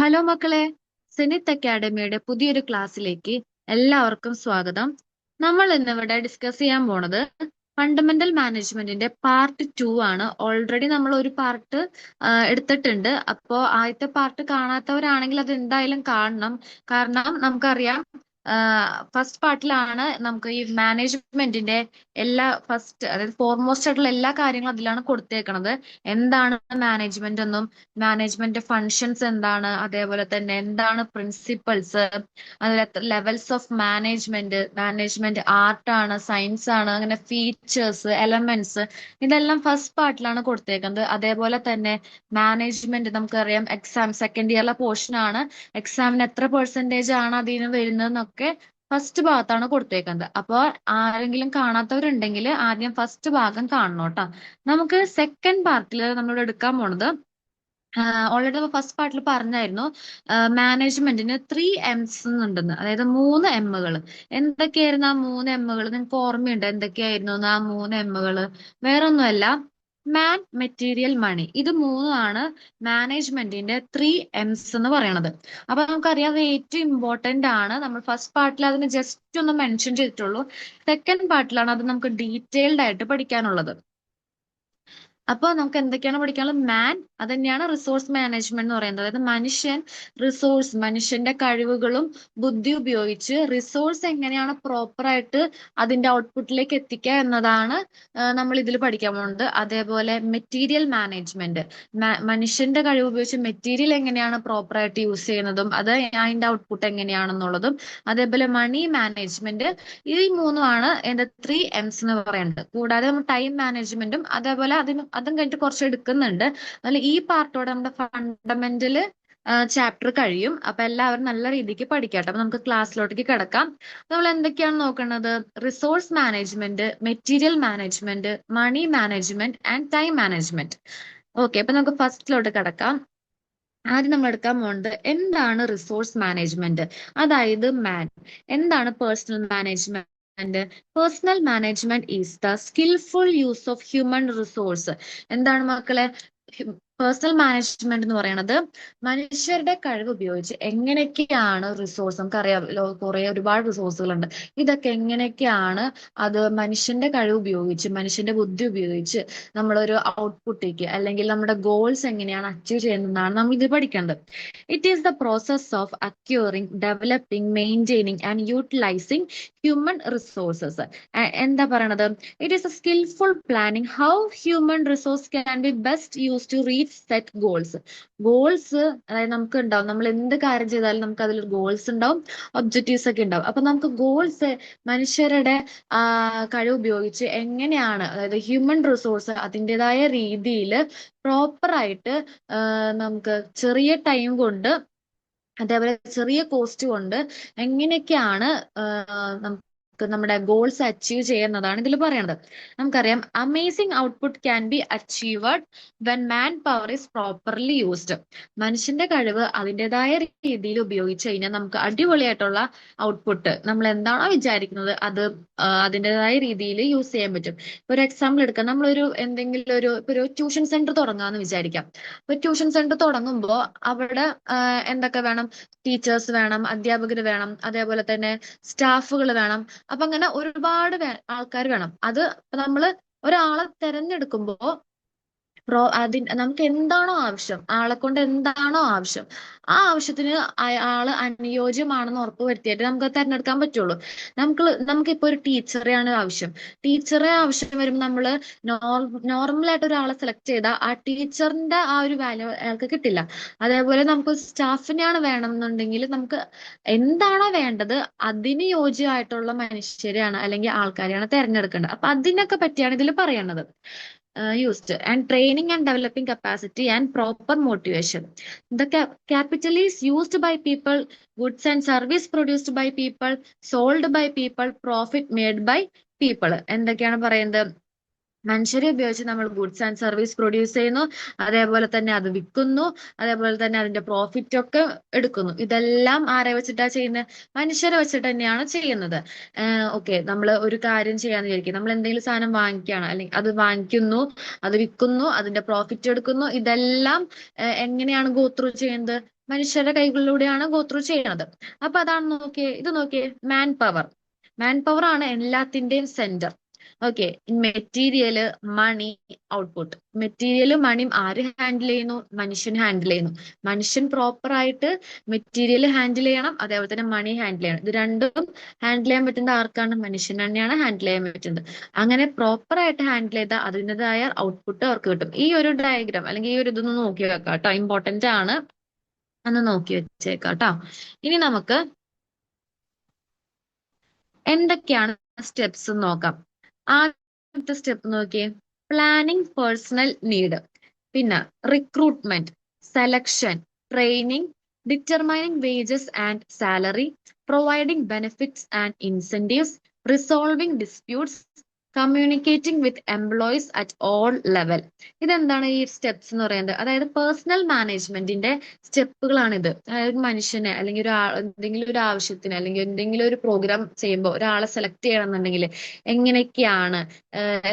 Hello മക്കളെ, zenith അക്കാഡമിയുടെ പുതിയൊരു ക്ലാസ്സിലേക്ക് എല്ലാവർക്കും സ്വാഗതം. നമ്മൾ ഇന്നിവിടെ ഡിസ്കസ് ചെയ്യാൻ പോണത് ഫണ്ടമെന്റൽ മാനേജ്മെന്റിന്റെ പാർട്ട് 2 ആണ്. ഓൾറെഡി നമ്മൾ ഒരു പാർട്ട് എടുത്തിട്ടുണ്ട്. അപ്പോൾ ആദ്യത്തെ പാർട്ട് കാണാത്തവരാണെങ്കിൽ അത് എന്തായാലും കാണണം. കാരണം നമുക്കറിയാം ഫസ്റ്റ് പാർട്ടിലാണ് നമുക്ക് ഈ മാനേജ്മെന്റിന്റെ എല്ലാ അതായത് ഫോർമോസ്റ്റ് ആയിട്ടുള്ള എല്ലാ കാര്യങ്ങളും അതിലാണ് കൊടുത്തേക്കണത്. എന്താണ് മാനേജ്മെന്റ് എന്നും മാനേജ്മെന്റ് ഫങ്ഷൻസ് എന്താണ്, അതേപോലെ തന്നെ എന്താണ് പ്രിൻസിപ്പൾസ്, അതിൽ ലെവൽസ് ഓഫ് മാനേജ്മെന്റ് ആർട്ടാണ്, സയൻസ് ആണ്, അങ്ങനെ ഫീച്ചേഴ്സ്, എലമെന്റ്സ്, ഇതെല്ലാം ഫസ്റ്റ് പാർട്ടിലാണ് കൊടുത്തേക്കുന്നത്. അതേപോലെ തന്നെ മാനേജ്മെന്റ് നമുക്കറിയാം സെക്കൻഡ് ഇയറിലെ പോർഷൻ ആണ്. എക്സാമിന് എത്ര പെർസെന്റേജ് ആണ് അതിന് വരുന്നതെന്നൊക്കെ ഫസ്റ്റ് ഭാഗത്താണ് കൊടുത്തേക്കുന്നത്. അപ്പോൾ ആരെങ്കിലും കാണാത്തവരുണ്ടെങ്കിൽ ആദ്യം ഫസ്റ്റ് ഭാഗം കാണണം കേട്ടോ. നമുക്ക് സെക്കൻഡ് പാർട്ടിൽ നമ്മളിവിടെ എടുക്കാൻ പോണത് ഓൾറെഡി നമ്മൾ ഫസ്റ്റ് പാർട്ടിൽ പറഞ്ഞായിരുന്നു മാനേജ്മെന്റിന് 3 M's ഉണ്ടെന്ന്, അതായത് 3 Mകൾ. എന്തൊക്കെയായിരുന്നു ആ 3 Mകൾ? നിങ്ങൾക്ക് ഓർമ്മയുണ്ട് എന്തൊക്കെയായിരുന്നു ആ 3 Mകൾ? വേറൊന്നുമല്ല, മാൻ, മെറ്റീരിയൽ, മണി. ഇത് മൂന്നുമാണ് മാനേജ്മെന്റിന്റെ 3 M's എന്ന് പറയണത്. അപ്പൊ നമുക്കറിയാം അത് ഏറ്റവും ഇമ്പോർട്ടന്റ് ആണ്. നമ്മൾ ഫസ്റ്റ് പാർട്ടിൽ അതിന് ജസ്റ്റ് ഒന്ന് മെൻഷൻ ചെയ്തിട്ടുള്ളൂ. സെക്കൻഡ് പാർട്ടിലാണ് അത് നമുക്ക് ഡീറ്റെയിൽഡ് ആയിട്ട് പഠിക്കാനുള്ളത്. അപ്പൊ നമുക്ക് എന്തൊക്കെയാണ് പഠിക്കാനുള്ളത്? മാൻ, അത് തന്നെയാണ് റിസോഴ്സ് മാനേജ്മെന്റ് എന്ന് പറയുന്നത്. അതായത് മനുഷ്യന്റെ കഴിവുകളും ബുദ്ധി ഉപയോഗിച്ച് റിസോഴ്സ് എങ്ങനെയാണ് പ്രോപ്പർ ആയിട്ട് അതിന്റെ ഔട്ട്പുട്ടിലേക്ക് എത്തിക്കുക എന്നതാണ് നമ്മൾ ഇതിൽ പഠിക്കാൻ പോകുന്നത്. അതേപോലെ മെറ്റീരിയൽ മാനേജ്മെന്റ്, മനുഷ്യന്റെ കഴിവ് ഉപയോഗിച്ച് മെറ്റീരിയൽ എങ്ങനെയാണ് പ്രോപ്പർ ആയിട്ട് യൂസ് ചെയ്യുന്നതും അത് അതിന്റെ ഔട്ട്പുട്ട് എങ്ങനെയാണെന്നുള്ളതും. അതേപോലെ മണി മാനേജ്മെന്റ്. ഈ മൂന്നുമാണ് എന്റെ 3 M's എന്ന് പറയുന്നത്. കൂടാതെ നമ്മൾ ടൈം മാനേജ്മെന്റും അതേപോലെ അതും കഴിഞ്ഞിട്ട് കുറച്ച് എടുക്കുന്നുണ്ട്. അതിൽ ഈ പാർട്ടോടെ നമ്മുടെ ഫണ്ടമെന്റല് ചാപ്റ്റർ കഴിയും. അപ്പൊ എല്ലാവരും നല്ല രീതിക്ക് പഠിക്കട്ടെ. അപ്പൊ നമുക്ക് ക്ലാസ്സിലോട്ടേക്ക് കിടക്കാം. നമ്മൾ എന്തൊക്കെയാണ് നോക്കുന്നത്? Resource management, material management, money management and time management. Okay, അപ്പൊ നമുക്ക് ഫസ്റ്റിലോട്ട് കിടക്കാം. ആദ്യം നമ്മൾ എടുക്കാൻ പോകുന്നത് എന്താണ് റിസോഴ്സ് മാനേജ്മെന്റ്, അതായത് മാൻ. എന്താണ് personnel management? Personnel management is the skilful use of human resource. എന്താണ് മക്കളെ പേഴ്സണൽ മാനേജ്മെന്റ് എന്ന് പറയുന്നത്? മനുഷ്യരുടെ കഴിവ് ഉപയോഗിച്ച് എങ്ങനെയൊക്കെയാണ് റിസോഴ്സ്, നമുക്കറിയാം ഒരുപാട് റിസോഴ്സുകളുണ്ട്. ഇതൊക്കെ എങ്ങനെയൊക്കെയാണ് അത് മനുഷ്യന്റെ കഴിവ് ഉപയോഗിച്ച്, മനുഷ്യന്റെ ബുദ്ധി ഉപയോഗിച്ച് നമ്മളൊരു ഔട്ട്പുട്ടേക്ക് അല്ലെങ്കിൽ നമ്മുടെ ഗോൾസ് എങ്ങനെയാണ് അച്ചീവ് ചെയ്യുന്നതാണ് നമ്മൾ ഇത് പഠിക്കേണ്ടത്. It is the process of acquiring, developing, maintaining and utilising human resources. എന്താ പറയണത്? It is a skilful planning how human resource can be best use to reach set goals. അതായത് നമുക്ക് ഉണ്ടാവും, നമ്മൾ എന്ത് കാര്യം ചെയ്താലും നമുക്ക് അതിൽ ഗോൾസ് ഉണ്ടാവും, ഒബ്ജക്റ്റീവ്സ് ഒക്കെ ഉണ്ടാവും. അപ്പൊ നമുക്ക് ഗോൾസ് മനുഷ്യരുടെ കഴിവ് ഉപയോഗിച്ച് എങ്ങനെയാണ്, അതായത് ഹ്യൂമൻ റിസോഴ്സ് അതിൻ്റെതായ രീതിയിൽ പ്രോപ്പർ ആയിട്ട് നമുക്ക് ചെറിയ ടൈം കൊണ്ട് അതേപോലെ ചെറിയ കോസ്റ്റ് കൊണ്ട് എങ്ങനെയൊക്കെയാണ് നമുക്ക് നമ്മുടെ ഗോൾസ് അച്ചീവ് ചെയ്യുന്നതാണ് ഇതിൽ പറയുന്നത്. നമുക്കറിയാം amazing output can be achieved when man power is properly used. മനുഷ്യന്റെ കഴിവ് അതിൻ്റെതായ രീതിയിൽ ഉപയോഗിച്ച് കഴിഞ്ഞാൽ നമുക്ക് അടിപൊളിയായിട്ടുള്ള ഔട്ട്പുട്ട്, നമ്മൾ എന്താണോ വിചാരിക്കുന്നത് അത് അതിൻ്റെതായ രീതിയിൽ യൂസ് ചെയ്യാൻ പറ്റും. ഒരു എക്സാമ്പിൾ എടുക്കാം. നമ്മളൊരു എന്തെങ്കിലും ഒരു ട്യൂഷൻ സെന്റർ തുടങ്ങാന്ന് വിചാരിക്കാം. ഇപ്പൊ ട്യൂഷൻ സെന്റർ തുടങ്ങുമ്പോൾ അവിടെ എന്തൊക്കെ വേണം? ടീച്ചേഴ്സ് വേണം, അധ്യാപകർ വേണം, അതേപോലെ തന്നെ സ്റ്റാഫുകൾ വേണം. അപ്പൊ അങ്ങനെ ഒരുപാട് ആൾക്കാർ വേണം. അത് നമ്മള് ഒരാളെ തെരഞ്ഞെടുക്കുമ്പോ നമുക്ക് എന്താണോ ആവശ്യം, ആളെ കൊണ്ട് എന്താണോ ആവശ്യം, ആ ആവശ്യത്തിന് ആള് അനുയോജ്യമാണെന്ന് ഉറപ്പ് വരുത്തിയിട്ട് നമുക്ക് തെരഞ്ഞെടുക്കാൻ പറ്റുള്ളൂ. നമുക്കിപ്പോ ഒരു ടീച്ചറെയാണ് ആവശ്യം. ടീച്ചറെ ആവശ്യം വരുമ്പോൾ നമ്മള് നോർമലായിട്ട് ഒരാളെ സെലക്ട് ചെയ്താൽ ആ ടീച്ചറിന്റെ ആ ഒരു വാല്യൂ അയാൾക്ക് കിട്ടില്ല. അതേപോലെ നമുക്ക് സ്റ്റാഫിനെയാണ് വേണമെന്നുണ്ടെങ്കിൽ നമുക്ക് എന്താണോ വേണ്ടത് അതിന് യോജ്യമായിട്ടുള്ള മനുഷ്യരെയാണ് അല്ലെങ്കിൽ ആൾക്കാരെയാണ് തെരഞ്ഞെടുക്കേണ്ടത്. അപ്പൊ അതിനൊക്കെ പറ്റിയാണ് ഇതിൽ പറയേണ്ടത്. Used and training and developing capacity and proper motivation. The capital is used by people, goods and service produced by people, sold by people, profit made by people. എന്തൊക്കെയാണ് പറയുന്നത്? മനുഷ്യരെ ഉപയോഗിച്ച് നമ്മൾ ഗുഡ്സ് ആൻഡ് സർവീസ് പ്രൊഡ്യൂസ് ചെയ്യുന്നു, അതേപോലെ തന്നെ അത് വിൽക്കുന്നു, അതേപോലെ തന്നെ അതിന്റെ പ്രോഫിറ്റ് ഒക്കെ എടുക്കുന്നു. ഇതെല്ലാം ആരെ വെച്ചിട്ടാ ചെയ്യുന്നത്? മനുഷ്യരെ വെച്ചിട്ട് തന്നെയാണ് ചെയ്യുന്നത്. ഓക്കെ, നമ്മൾ ഒരു കാര്യം ചെയ്യാന്ന് വിചാരിക്കും. നമ്മൾ എന്തെങ്കിലും സാധനം വാങ്ങിക്കുകയാണ്, അല്ലെങ്കിൽ അത് വാങ്ങിക്കുന്നു, അത് വിൽക്കുന്നു, അതിന്റെ പ്രോഫിറ്റ് എടുക്കുന്നു. ഇതെല്ലാം എങ്ങനെയാണ് ഗോ ത്രൂ ചെയ്യുന്നത്? മനുഷ്യരുടെ കൈകളിലൂടെയാണ് ഗോ ത്രൂ ചെയ്യണത്. അപ്പൊ അതാണ് നോക്കിയേ, ഇത് നോക്കിയേ, മാൻ പവർ ആണ് എല്ലാത്തിന്റെയും സെന്റർ. ഓക്കെ, മെറ്റീരിയല്, മണി, ഔട്ട്പുട്ട്. മെറ്റീരിയലും മണിയും ആര് ഹാൻഡിൽ ചെയ്യുന്നു? മനുഷ്യൻ ഹാൻഡിൽ ചെയ്യുന്നു. മനുഷ്യൻ പ്രോപ്പർ ആയിട്ട് മെറ്റീരിയൽ ഹാൻഡിൽ ചെയ്യണം, അതേപോലെ തന്നെ മണി ഹാൻഡിൽ ചെയ്യണം. ഇത് രണ്ടും ഹാൻഡിൽ ചെയ്യാൻ പറ്റുന്നത് ആർക്കാണ്? മനുഷ്യൻ തന്നെയാണ് ഹാൻഡിൽ ചെയ്യാൻ പറ്റുന്നത്. അങ്ങനെ പ്രോപ്പർ ആയിട്ട് ഹാൻഡിൽ ചെയ്താൽ അതിൻ്റെതായ ഔട്ട്പുട്ട് അവർക്ക് കിട്ടും. ഈ ഒരു ഡയഗ്രാം അല്ലെങ്കിൽ ഈ ഒരു ഇതൊന്ന് നോക്കി വെക്കാം കേട്ടോ, ഇമ്പോർട്ടന്റ് ആണ്, ഒന്ന് നോക്കി വെച്ചേക്കാം കേട്ടോ. ഇനി നമുക്ക് എന്തൊക്കെയാണ് സ്റ്റെപ്സ് നോക്കാം. ആദ്യത്തെ സ്റ്റെപ്പ് നോക്കിയേ, പ്ലാനിങ് പേഴ്സണൽ നീഡ്, പിന്നെ recruitment, selection, training, determining wages and salary, providing benefits and incentives, resolving disputes, communicating with employees at all level. ഇതെന്താണ് ഈ സ്റ്റെപ്സ് എന്ന് പറയുന്നത്? അതായത് പേഴ്സണൽ മാനേജ്മെന്റിന്റെ സ്റ്റെപ്പുകളാണിത്. അതായത് മനുഷ്യനെ അല്ലെങ്കിൽ എന്തെങ്കിലും ഒരു ആവശ്യത്തിന് അല്ലെങ്കിൽ എന്തെങ്കിലും ഒരു പ്രോഗ്രാം ചെയ്യുമ്പോൾ ഒരാളെ സെലക്ട് ചെയ്യണമെന്നുണ്ടെങ്കിൽ എങ്ങനെയൊക്കെയാണ്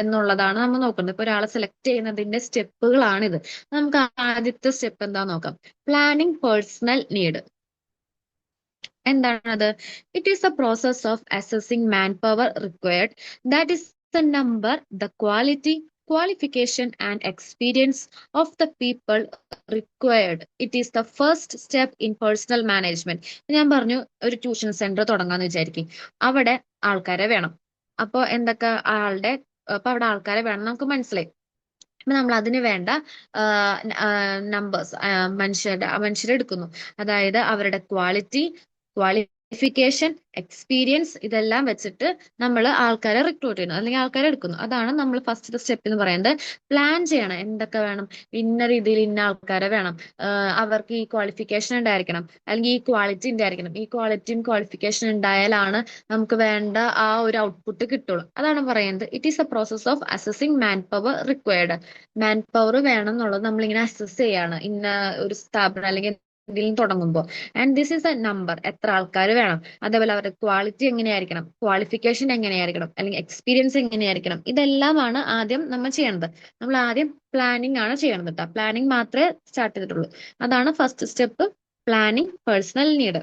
എന്നുള്ളതാണ് നമ്മൾ നോക്കുന്നത്. ഇപ്പൊ ഒരാളെ സെലക്ട് ചെയ്യുന്നതിന്റെ സ്റ്റെപ്പുകളാണിത്. നമുക്ക് ആദ്യത്തെ സ്റ്റെപ്പ് എന്താ നോക്കാം. പ്ലാനിങ് പേഴ്സണൽ നീഡ് എന്താണത്? It is a process of assessing man power required, that is the number, the quality, qualification and experience of the people required. It is the first step in personal management. ഞാൻ പറഞ്ഞു ഒരു tuition centre തുടങ്ങാന്ന് വിചാരിക്കും. അവിടെ ആൾക്കാരെ വേണം. അപ്പൊ എന്തൊക്കെ അപ്പൊ അവിടെ ആൾക്കാരെ വേണം നമുക്ക് മനസ്സിലായി. അപ്പൊ നമ്മൾ അതിന് വേണ്ട നമ്പേഴ്സ് മനുഷ്യരെ എടുക്കുന്നു. അതായത് അവരുടെ ക്വാളിഫിക്കേഷൻ, എക്സ്പീരിയൻസ്, ഇതെല്ലാം വെച്ചിട്ട് നമ്മൾ ആൾക്കാരെ റിക്രൂട്ട് ചെയ്യുന്നു അല്ലെങ്കിൽ ആൾക്കാരെ എടുക്കുന്നു. അതാണ് നമ്മൾ ഫസ്റ്റ് സ്റ്റെപ്പ് എന്ന് പറയുന്നത്. പ്ലാൻ ചെയ്യണം എന്തൊക്കെ വേണം, ഇന്ന രീതിയിൽ ഇന്ന ആൾക്കാരെ വേണം, അവർക്ക് ഈ ക്വാളിഫിക്കേഷൻ ഉണ്ടായിരിക്കണം അല്ലെങ്കിൽ ഈ ക്വാളിറ്റി ഉണ്ടായിരിക്കണം. ഈ ക്വാളിറ്റിയും ക്വാളിഫിക്കേഷൻ ഉണ്ടായാലാണ് നമുക്ക് വേണ്ട ആ ഒരു ഔട്ട്പുട്ട് കിട്ടുള്ളൂ. അതാണ് പറയുന്നത് it is a process of assessing man power required. Man power വേണം എന്നുള്ളത് നമ്മളിങ്ങനെ അസസ് ചെയ്യാണ് ഇന്ന ഒരു സ്ഥാപനം അല്ലെങ്കിൽ എന്തെങ്കിലും തുടങ്ങുമ്പോൾ. And this is A number, എത്ര ആൾക്കാർ വേണം, അതേപോലെ അവരുടെ ക്വാളിറ്റി എങ്ങനെയായിരിക്കണം, ക്വാളിഫിക്കേഷൻ എങ്ങനെയായിരിക്കണം, അല്ലെങ്കിൽ എക്സ്പീരിയൻസ് എങ്ങനെയായിരിക്കണം. ഇതെല്ലാമാണ് ആദ്യം നമ്മൾ ചെയ്യേണ്ടത്. നമ്മൾ ആദ്യം പ്ലാനിങ് ആണ് ചെയ്യണത് കേട്ടോ. പ്ലാനിങ് മാത്രമേ സ്റ്റാർട്ട് ചെയ്തിട്ടുള്ളൂ. അതാണ് first step, planning personal need.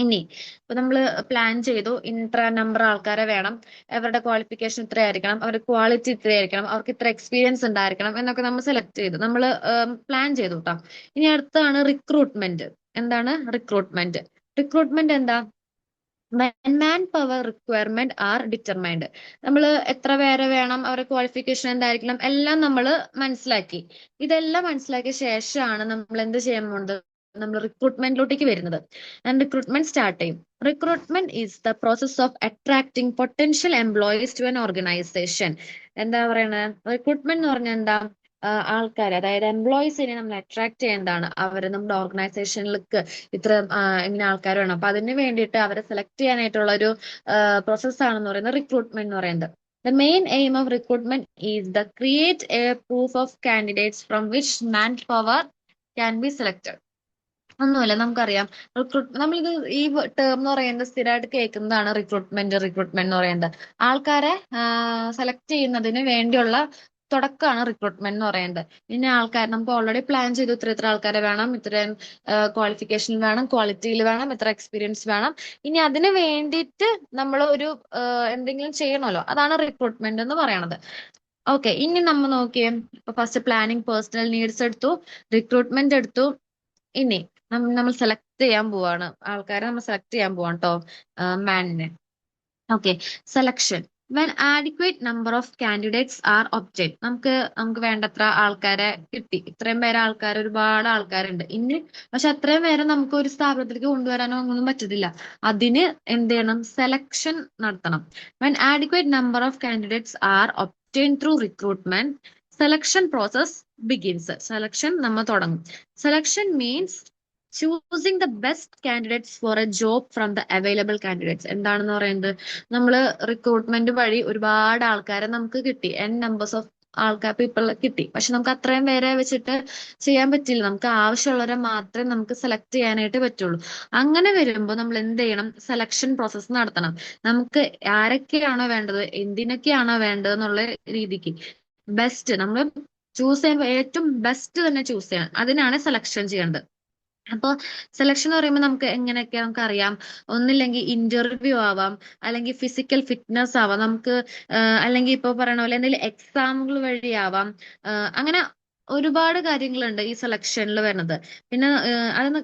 ഇനി ഇപ്പൊ നമ്മൾ പ്ലാൻ ചെയ്തു ഇത്ര നമ്പർ ആൾക്കാരെ വേണം, അവരുടെ ക്വാളിഫിക്കേഷൻ ഇത്രയായിരിക്കണം, അവരുടെ ക്വാളിറ്റി ഇത്രയായിരിക്കണം, അവർക്ക് ഇത്ര എക്സ്പീരിയൻസ് ഉണ്ടായിരിക്കണം എന്നൊക്കെ നമ്മൾ സെലക്ട് ചെയ്തു, നമ്മൾ പ്ലാൻ ചെയ്തു കേട്ടോ. ഇനി അടുത്താണ് റിക്രൂട്ട്മെന്റ്. എന്താണ് റിക്രൂട്ട്മെന്റ്? റിക്രൂട്ട്മെന്റ് എന്താ? Manpower requirement are determined. നമ്മൾ എത്ര പേരെ വേണം, അവരുടെ ക്വാളിഫിക്കേഷൻ എന്തായിരിക്കണം, എല്ലാം നമ്മൾ മനസ്സിലാക്കി. ഇതെല്ലാം മനസ്സിലാക്കിയ ശേഷമാണ് നമ്മൾ എന്ത് ചെയ്യാൻ പോകുന്നത്, നമ്മൾ റിക്രൂട്ട്മെന്റിലോട്ടേക്ക് വരുന്നത്. ആൻഡ് റിക്രൂട്ട്മെന്റ് സ്റ്റാർട്ട് ചെയ്യും. Recruitment is the process of attracting potential employees to an organisation. എന്താ പറയുന്നത്? റിക്രൂട്ട്മെന്റ് എന്ന് പറഞ്ഞാൽ എന്താ? ആൾക്കാർ, അതായത് എംപ്ലോയീസിനെ നമ്മൾ അട്രാക്ട് ചെയ്യുന്നതാണ്. അവർ നമ്മുടെ ഓർഗനൈസേഷനിലേക്ക് ഇത്ര ഇങ്ങനെ ആൾക്കാർ വേണം. അപ്പൊ അതിന് വേണ്ടിയിട്ട് അവരെ സെലക്ട് ചെയ്യാനായിട്ടുള്ള ഒരു പ്രോസസ് ആണെന്ന് പറയുന്നത് റിക്രൂട്ട്മെന്റ് എന്ന് പറയുന്നത്. The main aim of recruitment is to create a pool of candidates from which manpower can be selected. ഒന്നുമില്ല, നമുക്കറിയാം നമ്മളിത് ഈ ടേം എന്ന് പറയുന്നത് സ്ഥിരമായിട്ട് കേൾക്കുന്നതാണ്. റിക്രൂട്ട്മെന്റ് എന്ന് പറയുന്നത് ആൾക്കാരെ സെലക്ട് ചെയ്യുന്നതിന് വേണ്ടിയുള്ള തുടക്കമാണ് റിക്രൂട്ട്മെന്റ് എന്ന് പറയുന്നത്. പിന്നെ ആൾക്കാർ നമുക്ക് ഓൾറെഡി പ്ലാൻ ചെയ്തു, ഇത്ര ആൾക്കാരെ വേണം, ഇത്രയും ക്വാളിഫിക്കേഷൻ വേണം, ക്വാളിറ്റിയിൽ വേണം, ഇത്ര എക്സ്പീരിയൻസ് വേണം. ഇനി അതിന് വേണ്ടിയിട്ട് നമ്മൾ ഒരു എന്തെങ്കിലും ചെയ്യണമല്ലോ, അതാണ് റിക്രൂട്ട്മെന്റ് എന്ന് പറയണത്. ഓക്കെ, ഇനി നമ്മൾ നോക്കിയേ, ഇപ്പൊ ഫസ്റ്റ് പ്ലാനിങ് പേഴ്സണൽ നീഡ്സ് എടുത്തു, റിക്രൂട്ട്മെന്റ് എടുത്തു. ഇനി നമ്മൾ സെലക്ട് ചെയ്യാൻ പോവാണ്, ആൾക്കാരെ നമ്മൾ സെലക്ട് ചെയ്യാൻ പോവാണ് കേട്ടോ, മാനിനെ. Okay, selection. When adequate number of candidates are obtained. നമുക്ക് വേണ്ടത്ര ആൾക്കാരെ കിട്ടി. ഇത്രയും പേരെ ആൾക്കാർ, ഒരുപാട് ആൾക്കാരുണ്ട് ഇനി. പക്ഷെ അത്രയും പേരെ നമുക്ക് ഒരു സ്ഥാപനത്തിലേക്ക് കൊണ്ടുവരാനോ ഒന്നും പറ്റത്തില്ല. അതിന് എന്ത് ചെയ്യണം? സെലക്ഷൻ നടത്തണം. When adequate number of candidates are obtained through recruitment, selection process begins. Selection നമ്മൾ തുടങ്ങും. Selection means choosing the best candidates four A job from the available candidates. എന്താണെന്ന് പറയുന്നത്? നമ്മൾ റിക്രൂട്ട്മെന്റ് വഴി ഒരുപാട് ആൾക്കാരെ നമുക്ക് കിട്ടി, നമ്പേഴ്സ് ഓഫ് പീപ്പിൾ കിട്ടി. പക്ഷെ നമുക്ക് അത്രയും പേരെ വെച്ചിട്ട് ചെയ്യാൻ പറ്റില്ല. നമുക്ക് ആവശ്യമുള്ളവരെ മാത്രമേ നമുക്ക് സെലക്ട് ചെയ്യാനായിട്ട് പറ്റുള്ളൂ. അങ്ങനെ വരുമ്പോൾ നമ്മൾ എന്ത് ചെയ്യണം? സെലക്ഷൻ പ്രോസസ്സ് നടത്തണം. നമുക്ക് ആരൊക്കെയാണോ വേണ്ടത്, എന്തിനൊക്കെയാണോ വേണ്ടത് എന്നുള്ള രീതിക്ക് ബെസ്റ്റ് നമ്മൾ ചൂസ് ചെയ്യുമ്പോൾ ഏറ്റവും ബെസ്റ്റ് തന്നെ ചൂസ് ചെയ്യണം. അതിനാണ് സെലക്ഷൻ ചെയ്യേണ്ടത്. അപ്പൊ സെലക്ഷൻ എന്ന് പറയുമ്പോൾ നമുക്ക് എങ്ങനെയൊക്കെ നമുക്ക് അറിയാം. ഒന്നില്ലെങ്കിൽ ഇന്റർവ്യൂ ആവാം, അല്ലെങ്കിൽ ഫിസിക്കൽ ഫിറ്റ്നസ് ആവാം, നമുക്ക് അല്ലെങ്കിൽ ഇപ്പൊ പറയണ പോലെ എന്തെങ്കിലും എക്സാമുകൾ വഴിയാവാം. അങ്ങനെ ഒരുപാട് കാര്യങ്ങളുണ്ട് ഈ സെലക്ഷനിൽ വരുന്നത്. പിന്നെ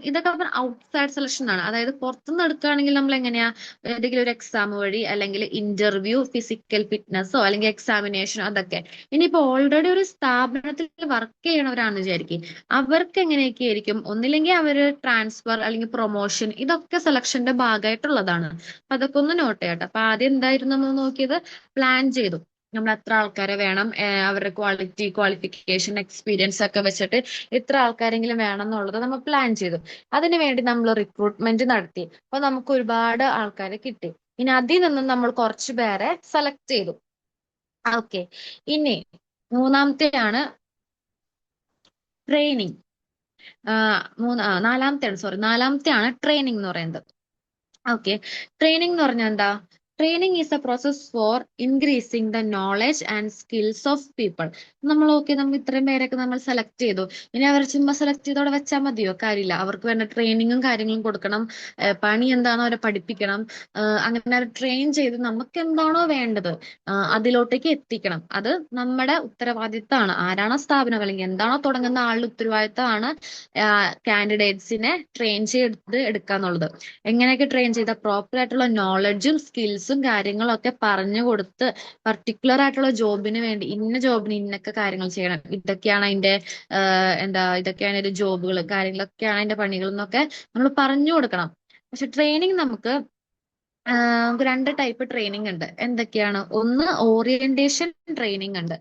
ഇതൊക്കെ ഔട്ട്സൈഡ് സെലക്ഷൻ ആണ്. അതായത് പുറത്തുനിന്ന് എടുക്കുകയാണെങ്കിൽ നമ്മൾ എങ്ങനെയാ ഏതെങ്കിലും ഒരു എക്സാം വഴി, അല്ലെങ്കിൽ ഇന്റർവ്യൂ, ഫിസിക്കൽ ഫിറ്റ്നസോ അല്ലെങ്കിൽ എക്സാമിനേഷനോ, അതൊക്കെ. ഇനിയിപ്പോ ഓൾറെഡി ഒരു സ്ഥാപനത്തിൽ വർക്ക് ചെയ്യണവരാണെന്ന് വിചാരിക്കും, അവർക്ക് എങ്ങനെയൊക്കെ ആയിരിക്കും. ഒന്നില്ലെങ്കിൽ അവര് ട്രാൻസ്ഫർ അല്ലെങ്കിൽ പ്രൊമോഷൻ, ഇതൊക്കെ സെലക്ഷന്റെ ഭാഗമായിട്ടുള്ളതാണ്. അപ്പൊ അതൊക്കെ ഒന്ന് നോട്ട് ചെയ്യട്ടെ. അപ്പൊ ആദ്യം എന്തായിരുന്നു നമ്മൾ നോക്കിയത്? പ്ലാൻ ചെയ്തു നമ്മൾ എത്ര ആൾക്കാരെ വേണം, അവരുടെ ക്വാളിറ്റി, ക്വാളിഫിക്കേഷൻ, എക്സ്പീരിയൻസ് ഒക്കെ വെച്ചിട്ട് ഇത്ര ആൾക്കാരെങ്കിലും വേണം എന്നുള്ളത് നമ്മൾ പ്ലാൻ ചെയ്തു. അതിനുവേണ്ടി നമ്മൾ റിക്രൂട്ട്മെന്റ് നടത്തി. അപ്പൊ നമുക്ക് ഒരുപാട് ആൾക്കാരെ കിട്ടി. ഇനി അതിൽ നിന്നും നമ്മൾ കുറച്ചു പേരെ സെലക്ട് ചെയ്തു. ഓക്കെ. ഇനി മൂന്നാമത്തെയാണ് ട്രെയിനിങ്. നാലാമത്തെയാണ് ട്രെയിനിങ് എന്ന് പറയുന്നത്. ഓക്കെ. ട്രെയിനിങ് എന്ന് പറഞ്ഞാൽ എന്താ? Training is a process four increasing the knowledge and skills of people. നമ്മൾ ഇത്രയും പേരൊക്കെ നമ്മൾ സെലക്ട് ചെയ്തു. ഇനി അവർ ചുമ്മാ സെലക്ട് ചെയ്തോടെ വെച്ചാൽ മതിയോ? കാര്യമില്ല. അവർക്ക് വേണ്ട ട്രെയിനിങ്ങും കാര്യങ്ങളും കൊടുക്കണം. പണി എന്താണോ അവരെ പഠിപ്പിക്കണം. അങ്ങനെ അവരെ ട്രെയിൻ ചെയ്ത് നമുക്ക് എന്താണോ വേണ്ടത് അതിലോട്ടേക്ക് എത്തിക്കണം. അത് നമ്മുടെ ഉത്തരവാദിത്തമാണ്. ആരാണോ സ്ഥാപനം അല്ലെങ്കിൽ എന്താണോ തുടങ്ങുന്ന ആളുടെ ഉത്തരവാദിത്തമാണ് കാൻഡിഡേറ്റ്സിനെ ട്രെയിൻ ചെയ്ത് എടുക്കുക എന്നുള്ളത്. എങ്ങനെയൊക്കെ ട്രെയിൻ ചെയ്ത പ്രോപ്പർ ആയിട്ടുള്ള നോളജും സ്കിൽസും കാര്യങ്ങളും ഒക്കെ പറഞ്ഞു കൊടുത്ത്, പർട്ടിക്കുലർ ആയിട്ടുള്ള ജോബിന് വേണ്ടി ഇന്ന ജോബിന് ഇന്നൊക്കെ കാര്യങ്ങൾ ചെയ്യണം, ഇതൊക്കെയാണ് അതിന്റെ ഇതൊക്കെയാണ് അതിന്റെ ജോബുകൾ, കാര്യങ്ങളൊക്കെയാണ് അതിന്റെ പണികൾ എന്നൊക്കെ നമ്മൾ പറഞ്ഞു കൊടുക്കണം. പക്ഷെ ട്രെയിനിങ് നമുക്ക് രണ്ട് ടൈപ്പ് ട്രെയിനിങ് ഉണ്ട്. എന്തൊക്കെയാണ്? ഒന്ന് ഓറിയന്റേഷൻ ട്രെയിനിങ് ഉണ്ട്.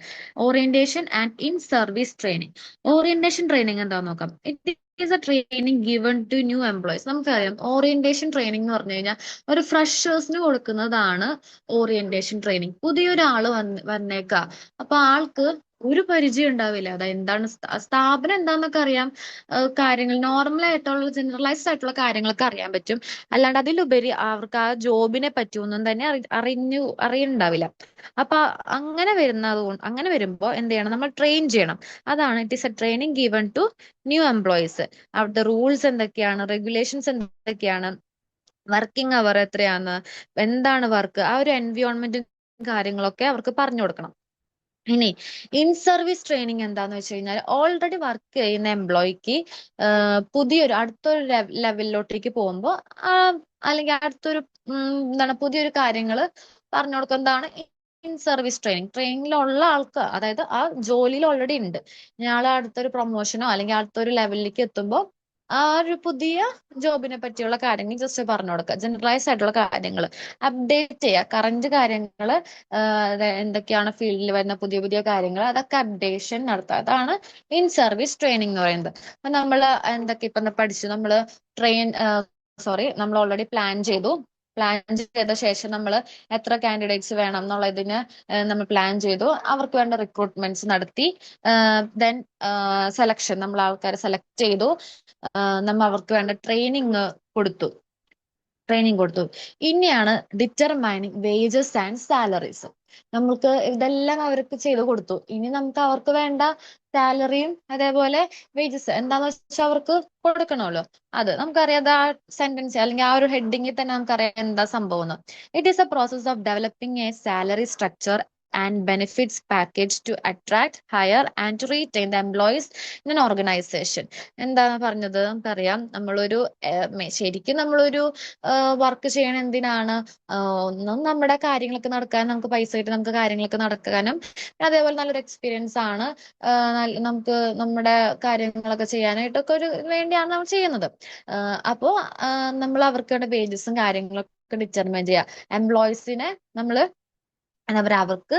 Orientation and in service training. Orientation training എന്താന്ന് നോക്കാം. It is a training given to new employees. നമുക്കറിയാം ഓറിയന്റേഷൻ ട്രെയിനിങ് എന്ന് പറഞ്ഞു കഴിഞ്ഞാൽ ഒരു ഫ്രഷേഴ്സിന് കൊടുക്കുന്നതാണ് ഓറിയന്റേഷൻ ട്രെയിനിങ്. പുതിയൊരാള് വന്നേക്കാ. അപ്പൊ ആൾക്ക് ഒരു പരിചയം ഉണ്ടാവില്ല. അതായത് എന്താണ് സ്ഥാപനം എന്താന്നൊക്കെ അറിയാം, കാര്യങ്ങൾ നോർമൽ ആയിട്ടുള്ള ജനറലൈസ്ഡ് ആയിട്ടുള്ള കാര്യങ്ങളൊക്കെ അറിയാൻ പറ്റും. അല്ലാണ്ട് അതിലുപരി അവർക്ക് ആ ജോബിനെ പറ്റി ഒന്നും തന്നെ അറിയുന്നുണ്ടാവില്ല. അപ്പൊ അങ്ങനെ വരുമ്പോ എന്ത് ചെയ്യണം? നമ്മൾ ട്രെയിൻ ചെയ്യണം. അതാണ് it is a training given to new employees. അവിടുത്തെ റൂൾസ് എന്തൊക്കെയാണ്, റെഗുലേഷൻസ് എന്തൊക്കെയാണ്, വർക്കിംഗ് അവർ എത്രയാണ്, എന്താണ് വർക്ക്, ആ ഒരു എൻവിയോൺമെന്റും കാര്യങ്ങളൊക്കെ അവർക്ക് പറഞ്ഞു കൊടുക്കണം. ഇനി ഇൻ സർവീസ് ട്രെയിനിങ് എന്താന്ന് വെച്ച് കഴിഞ്ഞാൽ ഓൾറെഡി വർക്ക് ചെയ്യുന്ന എംപ്ലോയിക്ക് പുതിയൊരു അടുത്തൊരു ലെവലിലോട്ടേക്ക് പോകുമ്പോൾ അല്ലെങ്കിൽ അടുത്തൊരു പുതിയൊരു കാര്യങ്ങൾ പറഞ്ഞു കൊടുക്കുന്നതാണ് ഇൻ സർവീസ് ട്രെയിനിങ്. ട്രെയിനിങ്ങിലുള്ള ആൾക്ക്, അതായത് ആ ജോലിയിൽ ഓൾറെഡി ഉണ്ട്, ഇയാൾ അടുത്തൊരു പ്രൊമോഷനോ അല്ലെങ്കിൽ അടുത്തൊരു ലെവലിലേക്ക് എത്തുമ്പോൾ ആ ഒരു പുതിയ ജോബിനെ പറ്റിയുള്ള കാര്യങ്ങൾ ജസ്റ്റ് പറഞ്ഞു കൊടുക്കുക. ജനറലൈസ് ആയിട്ടുള്ള കാര്യങ്ങൾ അപ്ഡേറ്റ് ചെയ്യുക. കറന്റ് കാര്യങ്ങൾ എന്തൊക്കെയാണ് ഫീൽഡിൽ വരുന്ന പുതിയ പുതിയ കാര്യങ്ങൾ, അതൊക്കെ അപ്ഡേഷൻ നടത്തുക. അതാണ് ഇൻ സർവീസ് ട്രെയിനിങ് എന്ന് പറയുന്നത്. അപ്പൊ നമ്മൾ എന്തൊക്കെ ഇപ്പൊ പഠിച്ചു? നമ്മൾ ഓൾറെഡി പ്ലാൻ ചെയ്തു. പ്ലാൻ ചെയ്ത ശേഷം നമ്മൾ എത്ര കാൻഡിഡേറ്റ്സ് വേണം എന്നുള്ളതിന് നമ്മൾ പ്ലാൻ ചെയ്തു. അവർക്ക് വേണ്ട റിക്രൂട്ട്മെന്റ്സ് നടത്തി. ദെൻ സെലക്ഷൻ, നമ്മൾ ആൾക്കാരെ സെലക്ട് ചെയ്തു. നമ്മൾ അവർക്ക് വേണ്ട കൊടുത്തു ട്രെയിനിങ് കൊടുത്തു. ഇനിയാണ് ഡിറ്റർമൈനിങ് വേജസ് ആൻഡ് സാലറീസ്. നമുക്ക് ഇതെല്ലാം അവർക്ക് ചെയ്തു കൊടുത്തു. ഇനി നമുക്ക് അവർക്ക് വേണ്ട സാലറിയും അതേപോലെ വേജസ് എന്താന്ന് വെച്ചാൽ അവർക്ക് കൊടുക്കണമല്ലോ. അത് നമുക്കറിയാം. ആ സെന്റൻസ് അല്ലെങ്കിൽ ആ ഒരു ഹെഡിങ്ങിൽ തന്നെ നമുക്കറിയാം എന്താ സംഭവം. It is a process of developing a salary structure and benefits package to attract, hire and retain the employees in an organisation. എന്താണ് പറഞ്ഞത്? നമുക്കറിയാം, ശരിക്കും നമ്മളൊരു വർക്ക് ചെയ്യണ എന്തിനാണ്? ഒന്നും നമ്മുടെ കാര്യങ്ങളൊക്കെ നടക്കാൻ, നമുക്ക് പൈസ കിട്ടി നമുക്ക് കാര്യങ്ങളൊക്കെ നടക്കാനും, അതേപോലെ നല്ലൊരു എക്സ്പീരിയൻസ് ആണ് നമുക്ക് നമ്മുടെ കാര്യങ്ങളൊക്കെ ചെയ്യാനായിട്ടൊക്കെ വേണ്ടിയാണ് നമ്മൾ ചെയ്യുന്നത്. അപ്പോ നമ്മൾ അവർക്ക് വേണ്ട വേജസും കാര്യങ്ങളൊക്കെ ഡിറ്റർമൈൻ ചെയ്യുക. എംപ്ലോയീസിനെ നമ്മൾ അവർക്ക്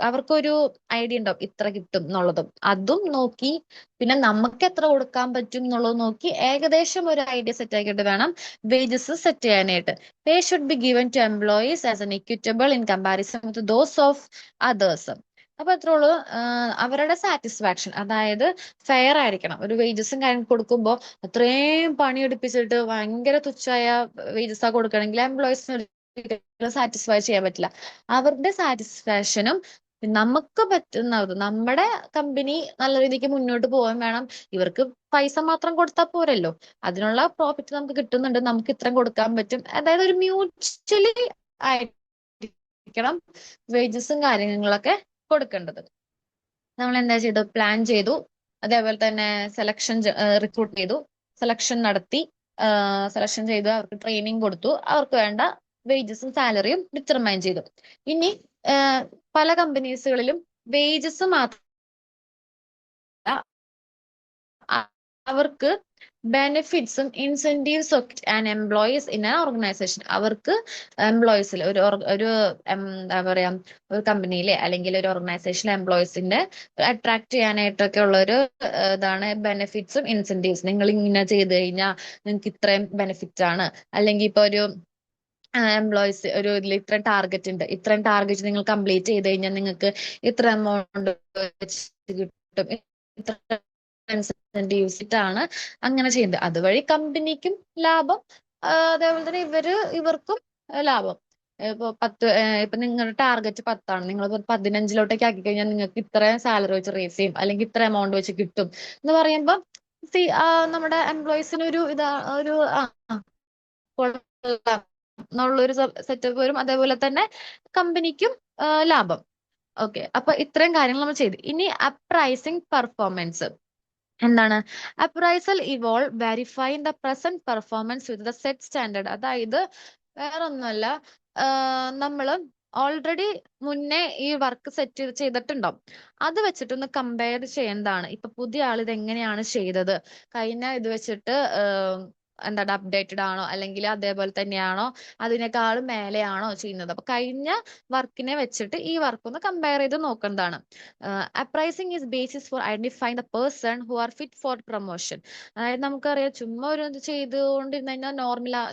അവർക്കൊരു ഐഡിയ ഉണ്ടാവും ഇത്ര കിട്ടും എന്നുള്ളതും, അതും നോക്കി പിന്നെ നമുക്ക് എത്ര കൊടുക്കാൻ പറ്റും എന്നുള്ളത് നോക്കി ഏകദേശം ഒരു ഐഡിയ സെറ്റ് ആക്കിയിട്ട് വേണം വേജസ് സെറ്റ് ചെയ്യാനായിട്ട്. Pay should be given to employees as an equitable in comparison with those of others. അപ്പൊ അത്രേ ഉള്ളൂ. അവരുടെ സാറ്റിസ്ഫാക്ഷൻ, അതായത് ഫെയർ ആയിരിക്കണം. ഒരു വേജസും കാര്യം കൊടുക്കുമ്പോൾ അത്രയും പണിയെടുപ്പിച്ചിട്ട് ഭയങ്കര തുച്ഛമായ വേജസ് കൊടുക്കണമെങ്കിൽ എംപ്ലോയീസിന് സാറ്റിസ്ഫൈ ചെയ്യാൻ പറ്റില്ല. അവരുടെ സാറ്റിസ്ഫാക്ഷനും നമുക്ക് പറ്റുന്നത്, നമ്മുടെ കമ്പനി നല്ല രീതിക്ക് മുന്നോട്ട് പോകാൻ വേണം. ഇവർക്ക് പൈസ മാത്രം കൊടുത്താൽ പോരല്ലോ, അതിനുള്ള പ്രോഫിറ്റ് നമുക്ക് കിട്ടുന്നുണ്ട്, നമുക്ക് ഇത്രയും കൊടുക്കാൻ പറ്റും. അതായത് ഒരു മ്യൂച്വലി ആയിരിക്കണം വേജസും കാര്യങ്ങളൊക്കെ കൊടുക്കേണ്ടത്. നമ്മൾ എന്താ ചെയ്തു, പ്ലാൻ ചെയ്തു, അതേപോലെ തന്നെ റിക്രൂട്ട് ചെയ്തു, സെലക്ഷൻ നടത്തി, സെലക്ഷൻ ചെയ്തു, അവർക്ക് ട്രെയിനിങ് കൊടുത്തു, അവർക്ക് വേണ്ട വേജസും സാലറിയും ഡിറ്റർമൈൻ ചെയ്തു. ഇനി പല കമ്പനീസുകളിലും വേജസ് മാത്രം അവർക്ക് ബെനിഫിറ്റ്സും ഇൻസെന്റീവ്സും ഒക്കെ and employees in an organisation. അവർക്ക് എംപ്ലോയീസിൽ ഒരു എന്താ പറയാ, ഒരു കമ്പനിയിലെ അല്ലെങ്കിൽ ഒരു ഓർഗനൈസേഷനിലെ എംപ്ലോയീസിന്റെ അട്രാക്ട് ചെയ്യാനായിട്ടൊക്കെ ഉള്ള ഒരു ഇതാണ് ബെനിഫിറ്റ്സും ഇൻസെന്റീവ്സ്. നിങ്ങൾ ഇങ്ങനെ ചെയ്ത് കഴിഞ്ഞാൽ നിങ്ങൾക്ക് ഇത്രയും ബെനിഫിറ്റ്സ് ആണ്, അല്ലെങ്കിൽ ഇപ്പൊ ഒരു എംപ്ലോയീസ് ഒരു ഇതിൽ ഇത്രയും ടാർഗറ്റ് ഉണ്ട്, ഇത്രയും ടാർഗറ്റ് നിങ്ങൾ കംപ്ലീറ്റ് ചെയ്ത് കഴിഞ്ഞാൽ നിങ്ങൾക്ക് ഇത്ര എമൗണ്ട് കിട്ടും, ഇത്ര ഇൻസെന്റീവ്സ് ആണ് അങ്ങനെ ചെയ്യുന്നത്. അതുവഴി കമ്പനിക്കും ലാഭം, അതേപോലെ തന്നെ ഇവർക്കും ലാഭം. ഇപ്പൊ നിങ്ങളുടെ ടാർഗറ്റ് 10 നിങ്ങൾ 15 ആക്കി കഴിഞ്ഞാൽ നിങ്ങൾക്ക് ഇത്ര സാലറി വെച്ച് റേസ് ചെയ്യും, അല്ലെങ്കിൽ ഇത്ര എമൗണ്ട് വെച്ച് കിട്ടും എന്ന് പറയുമ്പോൾ നമ്മുടെ എംപ്ലോയീസിന് ഒരു ഒരു എന്നുള്ളൊരു സെറ്റപ്പ് വരും. അതേപോലെ തന്നെ കമ്പനിക്കും ലാഭം. ഓക്കെ, അപ്പൊ ഇത്രയും കാര്യങ്ങൾ നമ്മൾ ചെയ്തു. ഇനി അപ്രൈസിങ് പെർഫോമൻസ് എന്താണ്? Appraisal evolve verifying the present performance with the set standard. അതായത് വേറൊന്നുമല്ല, നമ്മള് ഓൾറെഡി മുന്നേ ഈ വർക്ക് സെറ്റ് ചെയ്തിട്ടുണ്ടാവും, അത് വെച്ചിട്ടൊന്ന് കമ്പയർ ചെയ്യുന്നതാണ്. ഇപ്പൊ പുതിയ ആൾ ഇത് എങ്ങനെയാണ് ചെയ്തത്, കഴിഞ്ഞ ഇത് വെച്ചിട്ട് എന്താണ് അപ്ഡേറ്റഡ് ആണോ, അല്ലെങ്കിൽ അതേപോലെ തന്നെയാണോ, അതിനേക്കാളും മേലെയാണോ ചെയ്യുന്നത്. അപ്പൊ കഴിഞ്ഞ വർക്കിനെ വെച്ചിട്ട് ഈ വർക്ക് ഒന്ന് കമ്പയർ ചെയ്ത് നോക്കുന്നതാണ്. Appraising is basis for identifying the person who are fit for promotion. അതായത് നമുക്കറിയാം, ചുമ്മാ ഒരു ഇത് ചെയ്തുകൊണ്ടിരുന്നു കഴിഞ്ഞാൽ,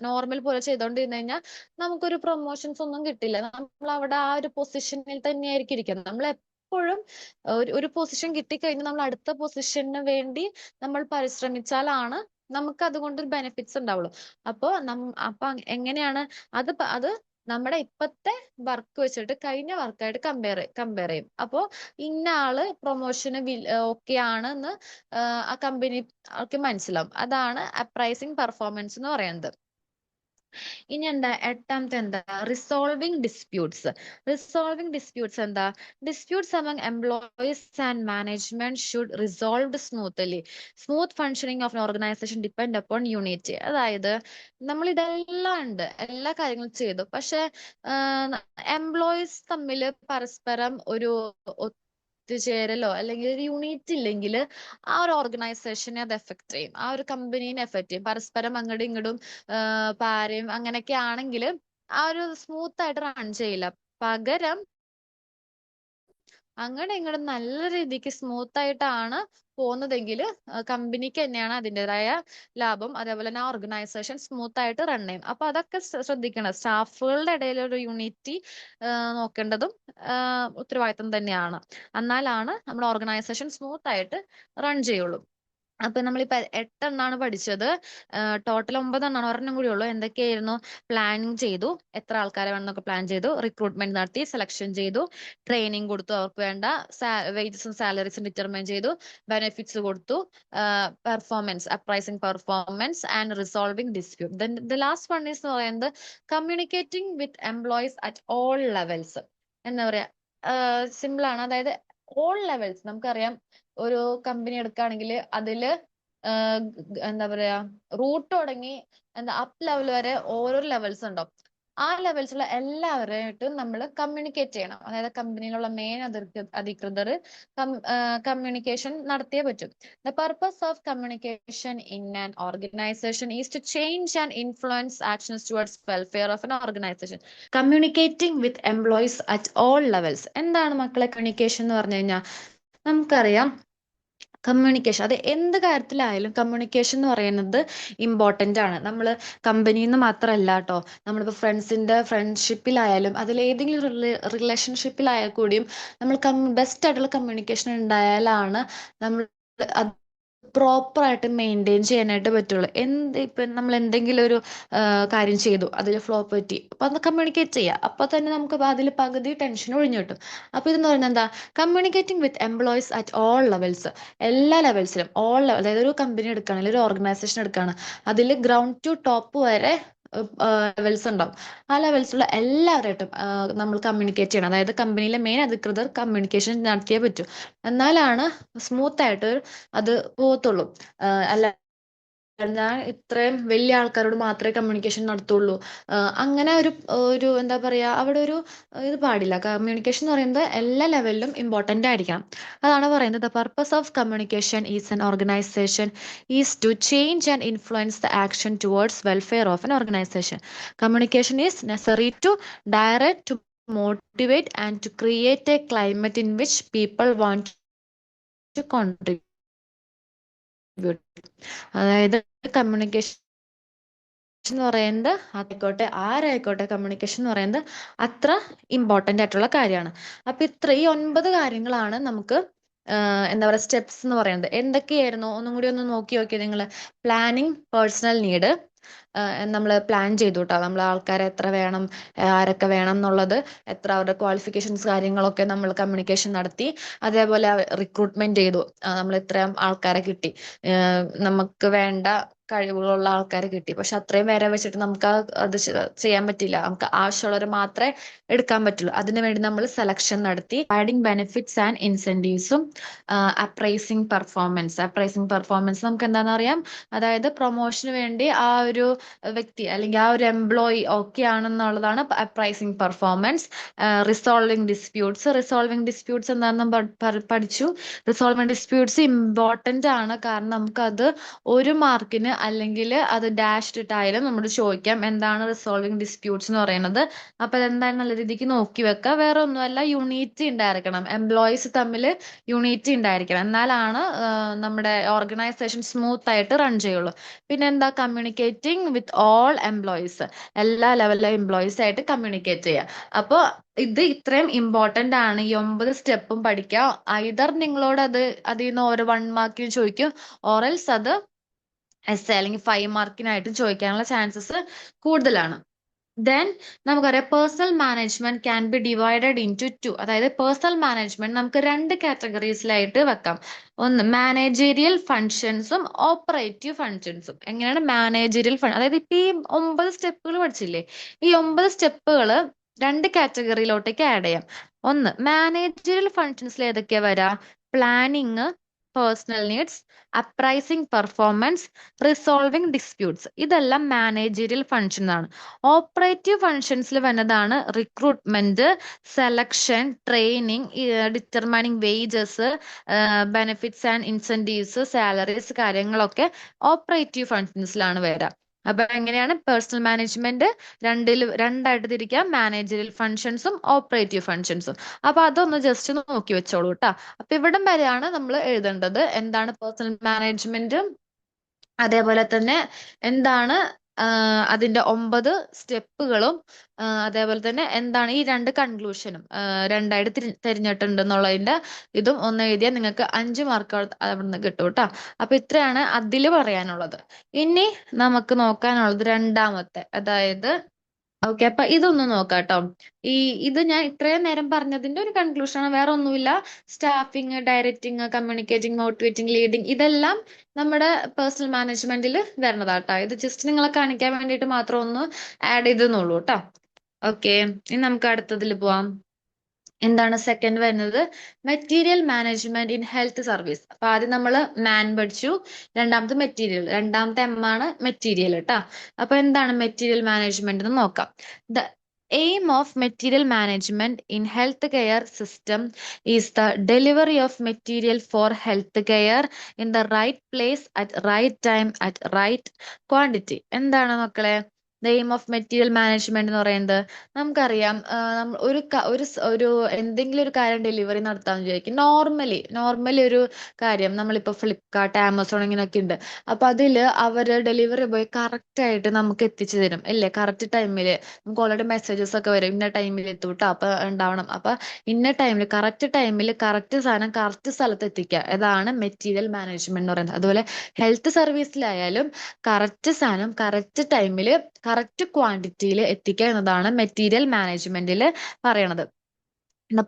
നോർമൽ പോലെ ചെയ്തുകൊണ്ടിരുന്നു കഴിഞ്ഞാൽ നമുക്കൊരു പ്രൊമോഷൻസ് ഒന്നും കിട്ടില്ല. നമ്മൾ അവിടെ ആ ഒരു പൊസിഷനിൽ തന്നെയായിരിക്കും ഇരിക്കുന്നത്. നമ്മൾ എപ്പോഴും ഒരു പൊസിഷൻ കിട്ടിക്കഴിഞ്ഞാൽ നമ്മൾ അടുത്ത പൊസിഷന് വേണ്ടി നമ്മൾ പരിശ്രമിച്ചാലാണ് നമുക്ക് അതുകൊണ്ട് ബെനിഫിറ്റ്സ് ഉണ്ടാവുള്ളൂ. അപ്പൊ എങ്ങനെയാണ് അത് നമ്മുടെ ഇപ്പത്തെ വർക്ക് വെച്ചിട്ട് കഴിഞ്ഞ വർക്കായിട്ട് കമ്പയർ ചെയ്യും. അപ്പോ ഇന്ന ആള് പ്രൊമോഷന് ഓക്കെ ആണെന്ന് ആ കമ്പനിക്ക് മനസ്സിലാവും. അതാണ് അപ്രൈസിങ് പെർഫോമൻസ് എന്ന് പറയുന്നത്. ഇനി എന്താ, എട്ടാമത്തെ എന്താ, റിസോൾവിംഗ് ഡിസ്പ്യൂട്ട്സ്. റിസോൾവിംഗ് ഡിസ്പ്യൂട്ട്സ് എന്താ? Disputes among employees and management should resolved smoothly. Smooth functioning of organisation depend upon unity. അതായത് നമ്മൾ ഇതെല്ലാം ഉണ്ട്, എല്ലാ കാര്യങ്ങളും ചെയ്തു, പക്ഷെ എംപ്ലോയീസ് തമ്മിൽ പരസ്പരം ഒരു ഒത്തുചേരലോ അല്ലെങ്കിൽ ഒരു യൂണിറ്റ് ഇല്ലെങ്കിൽ ആ ഒരു ഓർഗനൈസേഷനെ അത് എഫക്ട് ചെയ്യും, ആ ഒരു കമ്പനീനെ എഫക്ട് ചെയ്യും. പരസ്പരം അങ്ങോട്ടും ഇങ്ങോട്ടും പാരയും അങ്ങനെയൊക്കെ ആണെങ്കിൽ ആ ഒരു സ്മൂത്ത് ആയിട്ട് റൺ ചെയ്യില്ല. പകരം അങ്ങനെ ഇങ്ങോട്ട് നല്ല രീതിക്ക് സ്മൂത്ത് ആയിട്ടാണ് പോകുന്നതെങ്കിൽ കമ്പനിക്ക് തന്നെയാണ് അതിൻ്റെതായ ലാഭം. അതേപോലെ തന്നെ ഓർഗനൈസേഷൻ സ്മൂത്ത് ആയിട്ട് റൺ ചെയ്യും. അപ്പൊ അതൊക്കെ ശ്രദ്ധിക്കണം. സ്റ്റാഫുകളുടെ ഇടയിൽ ഒരു യൂണിറ്റി നോക്കേണ്ടതും ഉത്തരവാദിത്തം തന്നെയാണ്. എന്നാലാണ് നമ്മുടെ ഓർഗനൈസേഷൻ സ്മൂത്ത് ആയിട്ട് റൺ ചെയ്യുള്ളൂ. അപ്പൊ നമ്മളിപ്പോ 8 പഠിച്ചത്. ടോട്ടൽ 9, ഒരെണ്ണം കൂടി ഉള്ളൂ. എന്തൊക്കെയായിരുന്നു? പ്ലാനിങ് ചെയ്തു, എത്ര ആൾക്കാരെ വേണമെന്നൊക്കെ പ്ലാൻ ചെയ്തു, റിക്രൂട്ട്മെന്റ് നടത്തി, സെലക്ഷൻ ചെയ്തു, ട്രെയിനിങ് കൊടുത്തു, അവർക്ക് വേണ്ട വേജസും സാലറീസും ഡിറ്റർമൈൻ ചെയ്തു, ബെനിഫിറ്റ്സ് കൊടുത്തു, performance, appraising performance and resolving dispute. Then the last one is എന്ന് പറയുന്നത് communicating with employees at all levels. എന്താ പറയാ, സിമ്പിൾ ആണ്. അതായത് ഓൾ ലെവൽസ് നമുക്കറിയാം, ഒരു കമ്പനി എടുക്കുകയാണെങ്കിൽ അതില് എന്താ പറയാ, റൂട്ട് തുടങ്ങി അപ്പ് ലെവൽ വരെ ഓരോ ലെവൽസ് ഉണ്ടാവും. ആ ലെവൽസുള്ള എല്ലാവരുമായിട്ടും നമ്മൾ കമ്മ്യൂണിക്കേറ്റ് ചെയ്യണം. അതായത് കമ്പനിയിലുള്ള മെയിൻ അധികൃതർ കമ്മ്യൂണിക്കേഷൻ നടത്തിയേ പറ്റും. The purpose of communication in an organisation is to change and influence actions towards welfare of an organisation. Communicating with employees at all levels. എന്താണ് മക്കളെ കമ്മ്യൂണിക്കേഷൻ എന്ന് പറഞ്ഞു കഴിഞ്ഞാൽ? നമുക്കറിയാം, കമ്മ്യൂണിക്കേഷൻ അത് എന്ത് കാര്യത്തിലായാലും കമ്മ്യൂണിക്കേഷൻ എന്ന് പറയുന്നത് ഇമ്പോർട്ടൻ്റ് ആണ്. നമ്മൾ കമ്പനിയിൽ നിന്ന് മാത്രമല്ല കേട്ടോ, നമ്മളിപ്പോൾ ഫ്രണ്ട്ഷിപ്പിലായാലും അതിലേതെങ്കിലും റിലേഷൻഷിപ്പിലായാൽ കൂടിയും നമ്മൾ ബെസ്റ്റ് ആയിട്ടുള്ള കമ്മ്യൂണിക്കേഷൻ ഉണ്ടായാലാണ് നമ്മൾ പ്രോപ്പർ ആയിട്ട് മെയിൻറ്റെയിൻ ചെയ്യാനായിട്ട് പറ്റുള്ളൂ. ഇപ്പം നമ്മൾ എന്തെങ്കിലും ഒരു കാര്യം ചെയ്തു, അതിൽ ഫ്ലോ പറ്റി, അപ്പം അത് കമ്മ്യൂണിക്കേറ്റ് ചെയ്യുക. അപ്പോൾ തന്നെ നമുക്ക് അതിൽ പകുതി ടെൻഷൻ ഒഴിഞ്ഞു കിട്ടും. അപ്പോൾ ഇതെന്ന് പറയുന്നത് എന്താ, communicating with employees at all levels, എല്ലാ ലെവൽസിലും, ഓൾ ലെവൽ, അതായത് ഒരു കമ്പനി എടുക്കുകയാണെങ്കിൽ ഒരു ഓർഗനൈസേഷൻ എടുക്കുകയാണ്, അതിൽ ഗ്രൗണ്ട് ടു ടോപ്പ് വരെ ലെവൽസ് ഉണ്ടാവും. ആ ലെവൽസുള്ള എല്ലാവരായിട്ടും നമ്മൾ കമ്മ്യൂണിക്കേറ്റ് ചെയ്യണം. അതായത് കമ്പനിയിലെ മെയിൻ അധികൃതർ കമ്മ്യൂണിക്കേഷൻ നടത്തിയേ പറ്റൂ. എന്നാലാണ് സ്മൂത്ത് ആയിട്ട് അത് പോകത്തുള്ളൂ. അല്ല ഞാൻ ഇത്രയും വലിയ ആൾക്കാരോട് മാത്രമേ കമ്മ്യൂണിക്കേഷൻ നടത്തുള്ളൂ, അങ്ങനെ ഒരു ഒരു എന്താ പറയാ, അവിടെ ഒരു ഇത് പാടില്ല. കമ്മ്യൂണിക്കേഷൻ എന്ന് പറയുന്നത് എല്ലാ ലെവലിലും ഇമ്പോർട്ടൻ്റ് ആയിരിക്കണം. അതാണ് പറയുന്നത്, the purpose of communication is an organisation is to change and influence the action towards welfare of an organisation. Communication is necessary to direct, to motivate and to create a climate in which people want to contribute. അതായത് communication എന്ന് പറയുന്നത്, ആയിക്കോട്ടെ ആരായിക്കോട്ടെ, communication എന്ന് പറയുന്നത് അത്ര important ആയിട്ടുള്ള കാര്യമാണ്. അപ്പൊ ഈ 9 കാര്യങ്ങളാണ് നമുക്ക് എന്താ പറയുക സ്റ്റെപ്സ് എന്ന് പറയുന്നത്. എന്തൊക്കെയായിരുന്നു ഒന്നും കൂടി ഒന്ന് നോക്കി നോക്കിയാൽ നിങ്ങൾ. പ്ലാനിങ് പേഴ്സണൽ നീഡ്, നമ്മൾ പ്ലാൻ ചെയ്തു കേട്ടോ, നമ്മൾ ആൾക്കാരെ എത്ര വേണം, ആരൊക്കെ വേണം എന്നുള്ളത്, എത്ര അവരുടെ ക്വാളിഫിക്കേഷൻസ് കാര്യങ്ങളൊക്കെ നമ്മൾ കമ്മ്യൂണിക്കേഷൻ നടത്തി. അതേപോലെ റിക്രൂട്ട്മെന്റ് ചെയ്തു, നമ്മൾ ഇത്രയും ആൾക്കാരെ കിട്ടി, നമുക്ക് വേണ്ട കഴിവുകളുള്ള ആൾക്കാരെ കിട്ടി. പക്ഷെ അത്രയും പേരെ വെച്ചിട്ട് നമുക്ക് അത് ചെയ്യാൻ പറ്റില്ല, നമുക്ക് ആവശ്യമുള്ളവരെ മാത്രമേ എടുക്കാൻ പറ്റുള്ളൂ. അതിനുവേണ്ടി നമ്മൾ സെലക്ഷൻ നടത്തി. ആഡിങ് ബെനിഫിറ്റ്സ് ആൻഡ് ഇൻസെന്റീവ്സും അപ്രൈസിങ് പെർഫോമൻസ് നമുക്ക് എന്താണെന്ന് അറിയാം. അതായത് പ്രൊമോഷന് വേണ്ടി ആ ഒരു വ്യക്തി അല്ലെങ്കിൽ ആ ഒരു എംപ്ലോയി ഓക്കെ ആണെന്നുള്ളതാണ് അപ്രൈസിങ് പെർഫോമൻസ്. റിസോൾവിങ് ഡിസ്പ്യൂട്ട്സ് എന്താണെന്ന് പഠിച്ചു. റിസോൾവിങ് ഡിസ്പ്യൂട്ട്സ് ഇമ്പോർട്ടൻ്റ് ആണ്, കാരണം നമുക്കത് 1 മാർക്കിന് അല്ലെങ്കിൽ അത് ഡാഷ് ഇട്ടായാലും നമ്മൾ ചോദിക്കാം എന്താണ് റിസോൾവിങ് ഡിസ്പ്യൂട്ട്സ് എന്ന് പറയുന്നത്. അപ്പൊ അതെന്തായാലും നല്ല രീതിക്ക് നോക്കി വെക്കുക. വേറെ ഒന്നുമല്ല, യൂണിറ്റി ഉണ്ടായിരിക്കണം, എംപ്ലോയീസ് തമ്മിൽ യൂണിറ്റി ഉണ്ടായിരിക്കണം, എന്നാലാണ് നമ്മുടെ ഓർഗനൈസേഷൻ സ്മൂത്ത് ആയിട്ട് റൺ ചെയ്യുള്ളൂ. പിന്നെ എന്താ, കമ്മ്യൂണിക്കേറ്റിംഗ് വിത്ത് ഓൾ എംപ്ലോയീസ്, എല്ലാ ലെവലിലെ എംപ്ലോയീസ് ആയിട്ട് കമ്മ്യൂണിക്കേറ്റ് ചെയ്യുക. അപ്പോൾ ഇത് ഇത്രയും ഇമ്പോർട്ടൻ്റ് ആണ്. ഈ 9 സ്റ്റെപ്പും പഠിക്കുക. ഐദർ നിങ്ങളോട് അതിൽ നിന്ന് ഓരോ 1 മാർക്കിന് ചോദിക്കും, ഓറൽസ് അത് എസ് അല്ലെങ്കിൽ 5 മാർക്കിനായിട്ട് ചോദിക്കാനുള്ള ചാൻസസ് കൂടുതലാണ്. ദെൻ നമുക്കറിയാം personal management can be divided into 2. അതായത് പേഴ്സണൽ മാനേജ്മെന്റ് നമുക്ക് 2 കാറ്റഗറീസിലായിട്ട് വെക്കാം. ഒന്ന് മാനേജീരിയൽ ഫങ്ഷൻസും ഓപ്പറേറ്റീവ് ഫങ്ഷൻസും. എങ്ങനെയാണ് മാനേജീരിയൽ അതായത് ഇപ്പൊ ഈ 9 സ്റ്റെപ്പുകൾ പഠിച്ചില്ലേ, ഈ 9 സ്റ്റെപ്പുകൾ 2 കാറ്റഗറിയിലോട്ടേക്ക് ആഡ് ചെയ്യാം. ഒന്ന് മാനേജീരിയൽ ഫങ്ഷൻസിൽ ഏതൊക്കെയാ വരാ, planning, personal needs, uprising performance, resolving disputes. ഇതെല്ലാം മാനേജീരിയൽ ഫങ്ഷൻ ആണ്. ഓപ്പറേറ്റീവ് ഫങ്ഷൻസിൽ വരുന്നതാണ് recruitment, selection, training, determining wages, benefits and incentives, salaries കാര്യങ്ങളൊക്കെ ഓപ്പറേറ്റീവ് ഫങ്ഷൻസിലാണ് വരിക. അപ്പൊ എങ്ങനെയാണ് പേഴ്സണൽ മാനേജ്മെന്റ് രണ്ടായിട്ട് തിരിക്കാം, മാനേജറിയൽ ഫങ്ഷൻസും ഓപ്പറേറ്റീവ് ഫങ്ഷൻസും. അപ്പൊ അതൊന്ന് ജസ്റ്റ് നോക്കി വെച്ചോളൂ കേട്ടോ. അപ്പൊ ഇവിടം വരെയാണ് നമ്മൾ എഴുതേണ്ടത്. എന്താണ് പേഴ്സണൽ മാനേജ്മെന്റ്, അതേപോലെ തന്നെ എന്താണ് അതിന്റെ 9 സ്റ്റെപ്പുകളും, അതേപോലെ തന്നെ എന്താണ് ഈ 2 കൺക്ലൂഷനും രണ്ടായിട്ട് തിരിഞ്ഞിട്ടുണ്ട് എന്നുള്ളതിന്റെ ഇതും ഒന്ന് എഴുതിയാൽ നിങ്ങൾക്ക് 5 മാർക്ക് അവിടുന്ന് കിട്ടും കേട്ടോ. അപ്പൊ ഇത്രയാണ് അതില് പറയാനുള്ളത്. ഇനി നമുക്ക് നോക്കാനുള്ളത് രണ്ടാമത്തെ, അതായത് ഓക്കെ, അപ്പൊ ഇതൊന്ന് നോക്കാം കേട്ടോ. ഇത് ഞാൻ ഇത്രയും നേരം പറഞ്ഞതിന്റെ ഒരു കൺക്ലൂഷൻ ആണ്, വേറെ ഒന്നുമില്ല. Staffing, directing, communicating, motivating, leading, ഇതെല്ലാം നമ്മുടെ പേഴ്സണൽ മാനേജ്മെന്റിൽ വരുന്നതാട്ടോ. ഇത് ജസ്റ്റ് നിങ്ങളെ കാണിക്കാൻ വേണ്ടിയിട്ട് മാത്രം ഒന്ന് ആഡ് ചെയ്തെന്നുള്ളൂ കേട്ടോ. ഓക്കെ, ഇനി നമുക്ക് അടുത്തതിൽ പോവാം. എന്താണ് സെക്കൻഡ് വരുന്നത്, material management in health service. അപ്പൊ ആദ്യം നമ്മൾ മാൻ പഠിച്ചു, രണ്ടാമത് മെറ്റീരിയൽ, രണ്ടാമത്തെ എം ആണ് മെറ്റീരിയൽ കേട്ടോ. അപ്പൊ എന്താണ് മെറ്റീരിയൽ മാനേജ്മെന്റ് എന്ന് നോക്കാം. The aim of material management in health care system is the delivery of material for health care in the right place at right time at right quantity. എന്താണ് മക്കളെ, the aim of material management എന്ന് പറയുന്നത് നമുക്കറിയാം. ഒരു എന്തെങ്കിലും ഒരു കാര്യം delivery നടത്താന്ന് വിചാരിക്കും. നോർമലി ഒരു കാര്യം നമ്മളിപ്പോ ഫ്ലിപ്കാർട്ട്, ആമസോൺ ഇങ്ങനെയൊക്കെ ഉണ്ട്. അപ്പൊ അതില് അവര് ഡെലിവറി ബോയ് കറക്റ്റ് ആയിട്ട് നമുക്ക് എത്തിച്ചു തരും അല്ലേ? കറക്റ്റ് ടൈമില് നമുക്ക് ഓൾറെഡി മെസ്സേജസ് ഒക്കെ വരും, ഇന്ന ടൈമിൽ എത്തൂട്ടോ, അപ്പൊ ഉണ്ടാവണം. അപ്പൊ ഇന്ന കറക്റ്റ് ടൈമിൽ കറക്റ്റ് സാധനം കറക്റ്റ് സ്ഥലത്ത് എത്തിക്കുക, ഇതാണ് മെറ്റീരിയൽ മാനേജ്മെന്റ് എന്ന് പറയുന്നത്. അതുപോലെ ഹെൽത്ത് സർവീസിലായാലും കറക്റ്റ് സാധനം കറക്റ്റ് ടൈമിൽ കറക്റ്റ് ക്വാണ്ടിറ്റിയിൽ എത്തിക്കുക എന്നതാണ് മെറ്റീരിയൽ മാനേജ്മെന്റിൽ പറയണത്.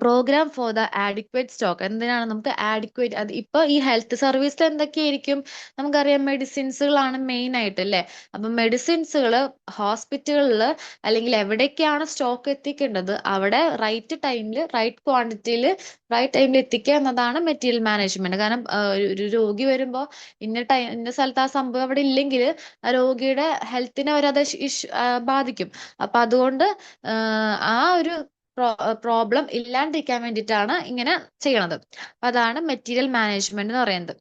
Programme for the adequate stock. എന്തിനാണ് നമുക്ക് ആഡിക്വേറ്റ്? അത് ഇപ്പൊ ഈ ഹെൽത്ത് സർവീസിൽ എന്തൊക്കെയായിരിക്കും നമുക്കറിയാം. മെഡിസിൻസുകളാണ് മെയിൻ ആയിട്ട് അല്ലേ? അപ്പൊ മെഡിസിൻസുകൾ ഹോസ്പിറ്റലുകളിൽ അല്ലെങ്കിൽ എവിടേക്കാണ് സ്റ്റോക്ക് എത്തിക്കേണ്ടത് അവിടെ റൈറ്റ് ടൈമിൽ റൈറ്റ് ക്വാണ്ടിറ്റിയിൽ റൈറ്റ് ടൈമിൽ എത്തിക്കുക എന്നതാണ് മെറ്റീരിയൽ മാനേജ്മെന്റ്. കാരണം ഒരു രോഗി വരുമ്പോൾ ഇന്ന സ്ഥലത്ത് ആ സംഭവം അവിടെ ഇല്ലെങ്കിൽ ആ രോഗിയുടെ ഹെൽത്തിനെ അവരത് ബാധിക്കും. അപ്പൊ അതുകൊണ്ട് ആ ഒരു പ്രോബ്ലം ഇല്ലാണ്ടിരിക്കാൻ വേണ്ടിയിട്ടാണ് ഇങ്ങനെ ചെയ്യണത്. അതാണ് മെറ്റീരിയൽ മാനേജ്മെന്റ് എന്ന് പറയുന്നത്.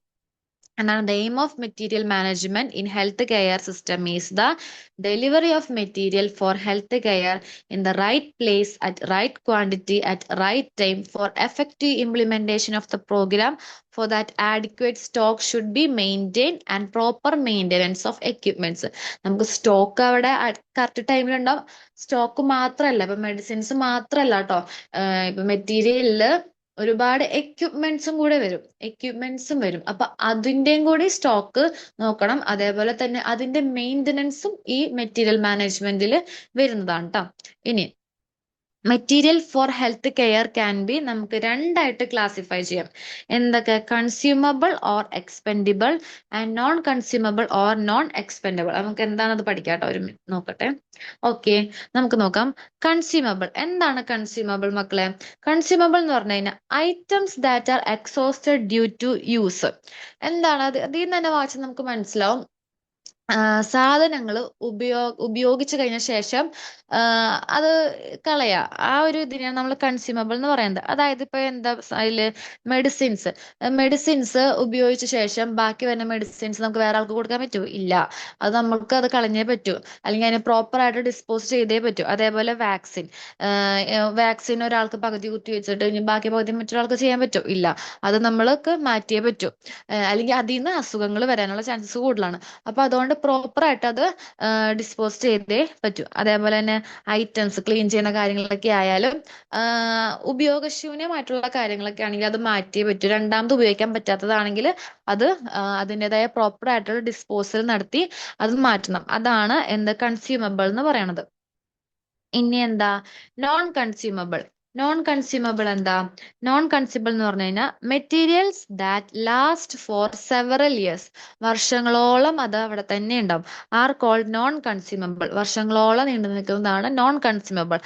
And the aim of material management in healthcare system is the delivery of material for healthcare in the right place at right quantity at right time for effective implementation of the program. For that adequate stock should be maintained and proper maintenance of equipments. നമുക്ക് stock അവിടെ correct ടൈമിലുണ്ടാവും. Stock മാത്രമല്ല, ഇപ്പൊ medicines മാത്രമല്ല കേട്ടോ, ഇപ്പൊ മെറ്റീരിയലില് ഒരുപാട് എക്യുപ്മെന്റ്സും വരും. അപ്പൊ അതിന്റെയും കൂടി സ്റ്റോക്ക് നോക്കണം. അതേപോലെ തന്നെ അതിന്റെ മെയിൻ്റനൻസും ഈ മെറ്റീരിയൽ മാനേജ്മെന്റിൽ വരുന്നതാണ് കേട്ടോ. ഇനി material for health care can be നമുക്ക് രണ്ടായിട്ട് ക്ലാസിഫൈ ചെയ്യാം. എന്തൊക്കെ? Consumable or expendable and non consumable or non expendable. നമുക്ക് എന്താണത് പഠിക്കാം കേട്ടോ. നോക്കട്ടെ. ഓക്കെ, നമുക്ക് നോക്കാം. കൺസ്യൂമബിൾ. എന്താണ് കൺസ്യൂമബിൾ മക്കളെ? കൺസ്യൂമബിൾ എന്ന് പറഞ്ഞു കഴിഞ്ഞാൽ items that are exhausted due to use. എന്താണ് അത്? അതിൽ നിന്ന് തന്നെ വായിച്ച് നമുക്ക് മനസ്സിലാവും. സാധനങ്ങൾ ഉപയോഗിച്ചു കഴിഞ്ഞ ശേഷം അത് കളയാ, ആ ഒരു ഇതിനെയാണ് നമ്മൾ കൺസ്യൂമബിൾ എന്ന് പറയുന്നത്. അതായത് ഇപ്പൊ എന്താ അതില് മെഡിസിൻസ് ഉപയോഗിച്ച ശേഷം ബാക്കി വരുന്ന മെഡിസിൻസ് നമുക്ക് വേറെ ആൾക്ക് കൊടുക്കാൻ പറ്റൂ? ഇല്ല. അത് നമുക്ക് അത് കളഞ്ഞേ പറ്റൂ, അല്ലെങ്കിൽ അതിനെ പ്രോപ്പർ ആയിട്ട് ഡിസ്പോസ് ചെയ്തേ പറ്റൂ. അതേപോലെ വാക്സിൻ ഒരാൾക്ക് പകുതി കുത്തി വെച്ചിട്ട് ഇനി ബാക്കി പകുതി മറ്റൊരാൾക്ക് ചെയ്യാൻ പറ്റൂ? ഇല്ല. അത് നമ്മൾക്ക് മാറ്റിയേ പറ്റൂ, അല്ലെങ്കിൽ അതിൽ നിന്ന് അസുഖങ്ങൾ വരാനുള്ള ചാൻസസ് കൂടുതലാണ്. അപ്പൊ അതുകൊണ്ട് പ്രോപ്പർ ആയിട്ട് അത് ഡിസ്പോസ് ചെയ്തേ പറ്റൂ. അതേപോലെ തന്നെ ഐറ്റംസ് ക്ലീൻ ചെയ്യുന്ന കാര്യങ്ങളൊക്കെ ആയാലും ഉപയോഗശൂന്യമായിട്ടുള്ള കാര്യങ്ങളൊക്കെ ആണെങ്കിൽ അത് മാറ്റിയേ പറ്റൂ. രണ്ടാമത് ഉപയോഗിക്കാൻ പറ്റാത്തതാണെങ്കിൽ അത് അതിൻ്റെതായ പ്രോപ്പർ ആയിട്ടുള്ള ഡിസ്പോസൽ നടത്തി അത് മാറ്റണം. അതാണ് എന്ത്? കൺസ്യൂമബിൾ എന്ന് പറയണത്. ഇനി എന്താ? Non consumable. എന്താ? നോൺ കൺസ്യൂമബിൾ എന്ന് പറഞ്ഞു കഴിഞ്ഞാൽ materials that last for several years. വർഷങ്ങളോളം അത് അവിടെ തന്നെ ഉണ്ടാവും. Are called non consumable. വർഷങ്ങളോളം നീണ്ടു നിൽക്കുന്നതാണ് നോൺ കൺസ്യൂമബിൾ.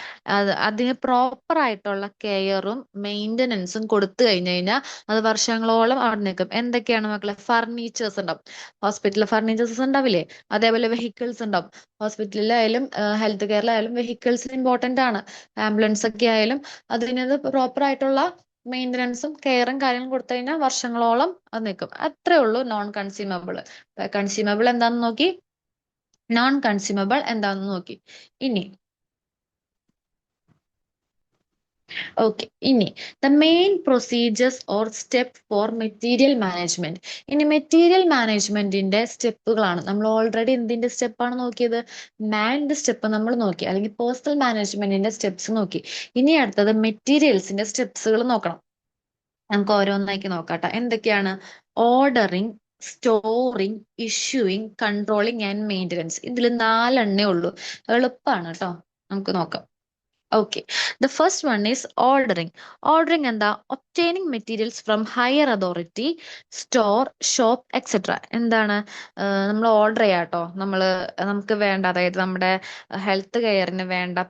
അതിന് പ്രോപ്പർ ആയിട്ടുള്ള കെയറും മെയിൻ്റനൻസും കൊടുത്തു കഴിഞ്ഞു കഴിഞ്ഞാൽ അത് വർഷങ്ങളോളം അവിടെ നിൽക്കും. എന്തൊക്കെയാണ് മക്കളെ? ഫർണിച്ചേഴ്സ് ഉണ്ടാവും, ഹോസ്പിറ്റലിൽ ഫർണിച്ചേഴ്സ് ഉണ്ടാവില്ലേ? അതേപോലെ വെഹിക്കിൾസ് ഉണ്ടാവും. ഹോസ്പിറ്റലിലായാലും ഹെൽത്ത് കെയറിലായാലും വെഹിക്കിൾസ് ഇമ്പോർട്ടന്റ് ആണ്. ആംബുലൻസ് ഒക്കെ ആയാലും അതിനത് പ്രോപ്പർ ആയിട്ടുള്ള മെയിൻ്റനൻസും കെയറും കാര്യങ്ങളും കൊടുത്തു കഴിഞ്ഞാൽ വർഷങ്ങളോളം അത് നിൽക്കും. അത്രേ ഉള്ളൂ നോൺ കൺസ്യൂമബിൾ. കൺസ്യൂമബിൾ എന്താണെന്ന് നോക്കി, നോൺ കൺസ്യൂമബിൾ എന്താണെന്ന് നോക്കി. ഇനി the main procedures or step for material management. ഇനി മെറ്റീരിയൽ മാനേജ്മെന്റിന്റെ സ്റ്റെപ്പുകളാണ്. നമ്മൾ ഓൾറെഡി എന്തിന്റെ സ്റ്റെപ്പാണ് നോക്കിയത്? മാനിന്റെ സ്റ്റെപ്പ് നമ്മൾ നോക്കി, അല്ലെങ്കിൽ പേഴ്സണൽ മാനേജ്മെന്റിന്റെ സ്റ്റെപ്സ് നോക്കി. ഇനി അടുത്തത് മെറ്റീരിയൽസിന്റെ സ്റ്റെപ്സുകൾ നോക്കണം. നമുക്ക് ഓരോന്നാക്കി നോക്കാട്ടോ. എന്തൊക്കെയാണ്? Ordering, storing, issuing, controlling and maintenance. ഇതിൽ 4 ഉള്ളൂ. എളുപ്പമാണ് കേട്ടോ. നമുക്ക് നോക്കാം. Okay, the first one is ordering. Ordering എന്താ? Obtaining materials from higher authority, store, shop, etc. എന്താണ്? നമ്മൾ ഓർഡർ ചെയ്യാട്ടോ. നമുക്ക് വേണ്ട, അതായത് നമ്മുടെ ഹെൽത്ത് കെയറിന് വേണ്ട